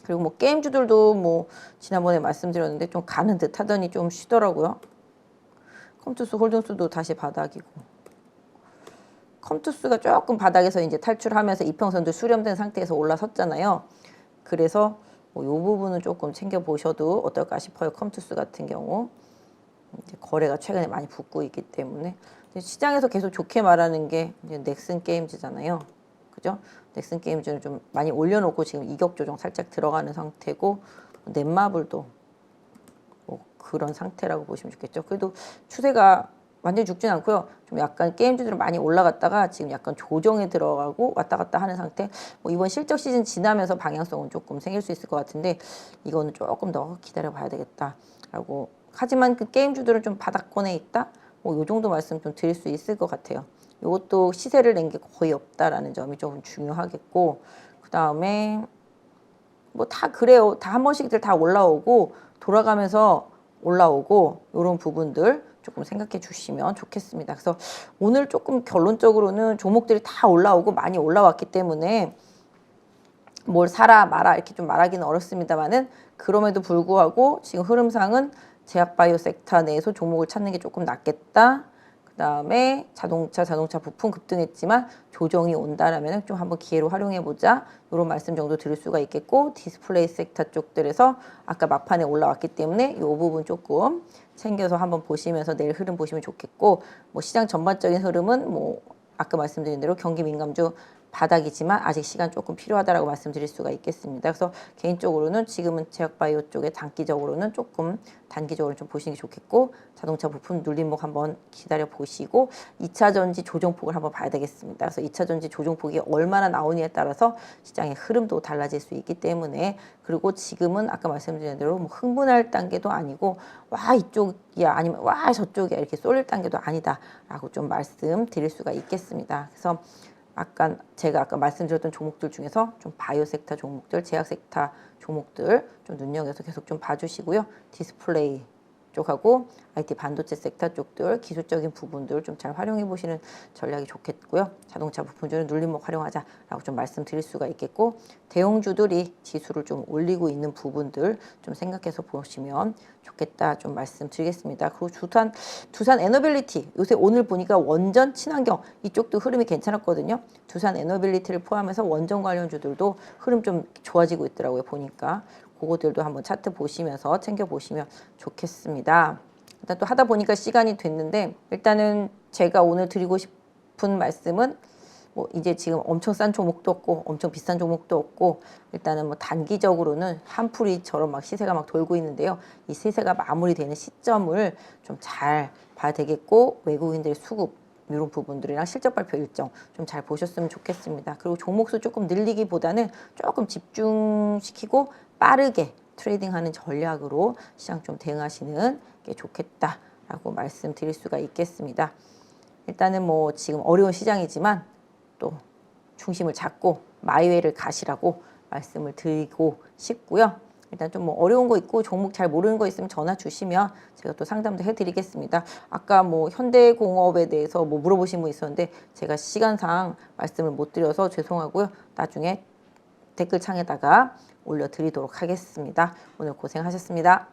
[SPEAKER 1] 그리고 뭐 게임주들도 뭐 지난번에 말씀드렸는데 좀 가는 듯 하더니 좀 쉬더라고요. 컴투스 홀딩스도 다시 바닥이고 컴투스가 조금 바닥에서 이제 탈출하면서 이평선도 수렴된 상태에서 올라섰잖아요. 그래서 뭐 이 부분은 조금 챙겨보셔도 어떨까 싶어요. 컴투스 같은 경우 이제 거래가 최근에 많이 붙고 있기 때문에 시장에서 계속 좋게 말하는 게 이제 넥슨 게임즈잖아요. 그죠? 넥슨 게임즈는 좀 많이 올려놓고 지금 이격 조정 살짝 들어가는 상태고 넷마블도 뭐 그런 상태라고 보시면 좋겠죠. 그래도 추세가 완전히 죽진 않고요. 좀 약간 게임주들은 많이 올라갔다가 지금 약간 조정에 들어가고 왔다 갔다 하는 상태. 뭐 이번 실적 시즌 지나면서 방향성은 조금 생길 수 있을 것 같은데 이거는 조금 더 기다려 봐야 되겠다라고. 하지만 그 게임주들은 좀 바닥권에 있다. 뭐 요 정도 말씀 좀 드릴 수 있을 것 같아요. 이것도 시세를 낸 게 거의 없다라는 점이 좀 중요하겠고 그 다음에 뭐 다 그래요. 다 한 번씩들 다 올라오고 돌아가면서 올라오고 이런 부분들 조금 생각해 주시면 좋겠습니다. 그래서 오늘 조금 결론적으로는 종목들이 다 올라오고 많이 올라왔기 때문에 뭘 사라 마라 이렇게 좀 말하기는 어렵습니다만은 그럼에도 불구하고 지금 흐름상은 제약바이오 섹터 내에서 종목을 찾는 게 조금 낫겠다. 그 다음에 자동차 부품 급등했지만 조정이 온다라면 좀 한번 기회로 활용해보자. 이런 말씀 정도 드릴 수가 있겠고 디스플레이 섹터 쪽들에서 아까 막판에 올라왔기 때문에 이 부분 조금 챙겨서 한번 보시면서 내일 흐름 보시면 좋겠고 뭐 시장 전반적인 흐름은 뭐 아까 말씀드린 대로 경기 민감주 바닥이지만 아직 시간 조금 필요하다라고 말씀드릴 수가 있겠습니다. 그래서 개인적으로는 지금은 제약바이오 쪽에 단기적으로는 조금 단기적으로 좀 보시는 게 좋겠고 자동차 부품 눌림목 한번 기다려 보시고 2차 전지 조정폭을 한번 봐야 되겠습니다. 그래서 2차 전지 조정폭이 얼마나 나오느냐에 따라서 시장의 흐름도 달라질 수 있기 때문에 그리고 지금은 아까 말씀드린 대로 뭐 흥분할 단계도 아니고 와 이쪽이야 아니면 와 저쪽이야 이렇게 쏠릴 단계도 아니다라고 좀 말씀드릴 수가 있겠습니다. 그래서 제가 아까 말씀드렸던 종목들 중에서 좀 바이오 섹터 종목들, 제약 섹터 종목들 좀 눈여겨서 계속 좀 봐주시고요. 디스플레이 쪽하고 IT 반도체 섹터 쪽들 기술적인 부분들 좀 잘 활용해 보시는 전략이 좋겠고요. 자동차 부품주는 눌림목 활용하자라고 좀 말씀드릴 수가 있겠고, 대형주들이 지수를 좀 올리고 있는 부분들 좀 생각해서 보시면 좋겠다 좀 말씀드리겠습니다. 그리고 두산 에너빌리티 요새 오늘 보니까 원전 친환경 이쪽도 흐름이 괜찮았거든요. 두산 에너빌리티를 포함해서 원전 관련주들도 흐름 좀 좋아지고 있더라고요. 보니까 그거들도 한번 차트 보시면서 챙겨보시면 좋겠습니다. 일단 또 하다 보니까 시간이 됐는데, 일단은 제가 오늘 드리고 싶은 말씀은 뭐 이제 지금 엄청 싼 종목도 없고 엄청 비싼 종목도 없고, 일단은 뭐 단기적으로는 한풀이처럼 막 시세가 막 돌고 있는데요. 이 시세가 마무리되는 시점을 좀 잘 봐야 되겠고, 외국인들의 수급 이런 부분들이랑 실적 발표 일정 좀 잘 보셨으면 좋겠습니다. 그리고 종목수 조금 늘리기보다는 조금 집중시키고 빠르게 트레이딩하는 전략으로 시장 좀 대응하시는 게 좋겠다라고 말씀드릴 수가 있겠습니다. 일단은 뭐 지금 어려운 시장이지만 또 중심을 잡고 마이웨이를 가시라고 말씀을 드리고 싶고요. 일단 좀 뭐 어려운 거 있고 종목 잘 모르는 거 있으면 전화 주시면 제가 또 상담도 해드리겠습니다. 아까 뭐 현대공업에 대해서 뭐 물어보신 분 있었는데 제가 시간상 말씀을 못 드려서 죄송하고요. 나중에 댓글창에다가 올려드리도록 하겠습니다. 오늘 고생하셨습니다.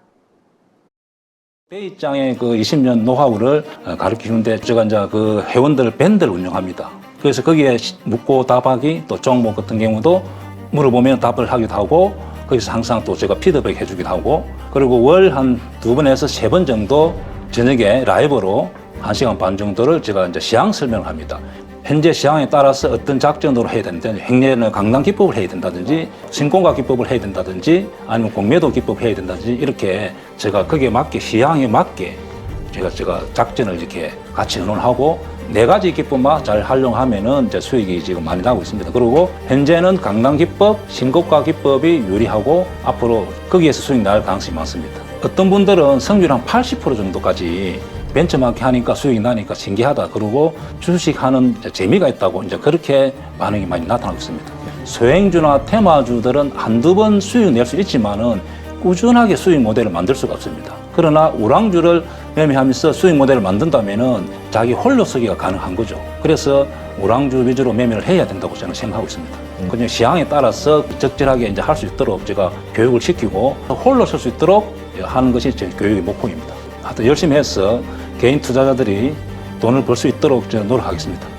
[SPEAKER 2] 베이장의 그 20년 노하우를 가르치는데 제가 이제 그 회원들 밴드를 운영합니다. 그래서 거기에 묻고 답하기, 또 종목 같은 경우도 물어보면 답을 하기도 하고, 거기서 항상 또 제가 피드백 해주기도 하고, 그리고 월 한 2번에서 3번 정도 저녁에 라이브로 1시간 반 정도를 제가 이제 시황 설명을 합니다. 현재 시황에 따라서 어떤 작전으로 해야 되는데, 행례는 강당 기법을 해야 된다든지, 신공가 기법을 해야 된다든지, 아니면 공매도 기법을 해야 된다든지, 이렇게 제가 거기에 맞게, 시황에 맞게 제가 작전을 이렇게 같이 의논하고, 4가지 기법만 잘 활용하면은 이제 수익이 지금 많이 나고 있습니다. 그리고 현재는 강당 기법, 신고가 기법이 유리하고 앞으로 거기에서 수익 날 가능성이 많습니다. 어떤 분들은 성률 한 80% 정도까지 벤처마켓 하니까 수익이 나니까 신기하다. 그러고 주식하는 재미가 있다고 이제 그렇게 반응이 많이 나타나고 있습니다. 소행주나 테마주들은 한두 번 수익 낼 수 있지만은 꾸준하게 수익 모델을 만들 수가 없습니다. 그러나 우량주를 매매하면서 수익 모델을 만든다면은 자기 홀로 서기가 가능한 거죠. 그래서 우량주 위주로 매매를 해야 된다고 저는 생각하고 있습니다. 그냥 시황에 따라서 적절하게 이제 할 수 있도록 제가 교육을 시키고 홀로 설 수 있도록 하는 것이 제 교육의 목표입니다. 하여튼 열심히 해서 개인 투자자들이 돈을 벌 수 있도록 저는 노력하겠습니다.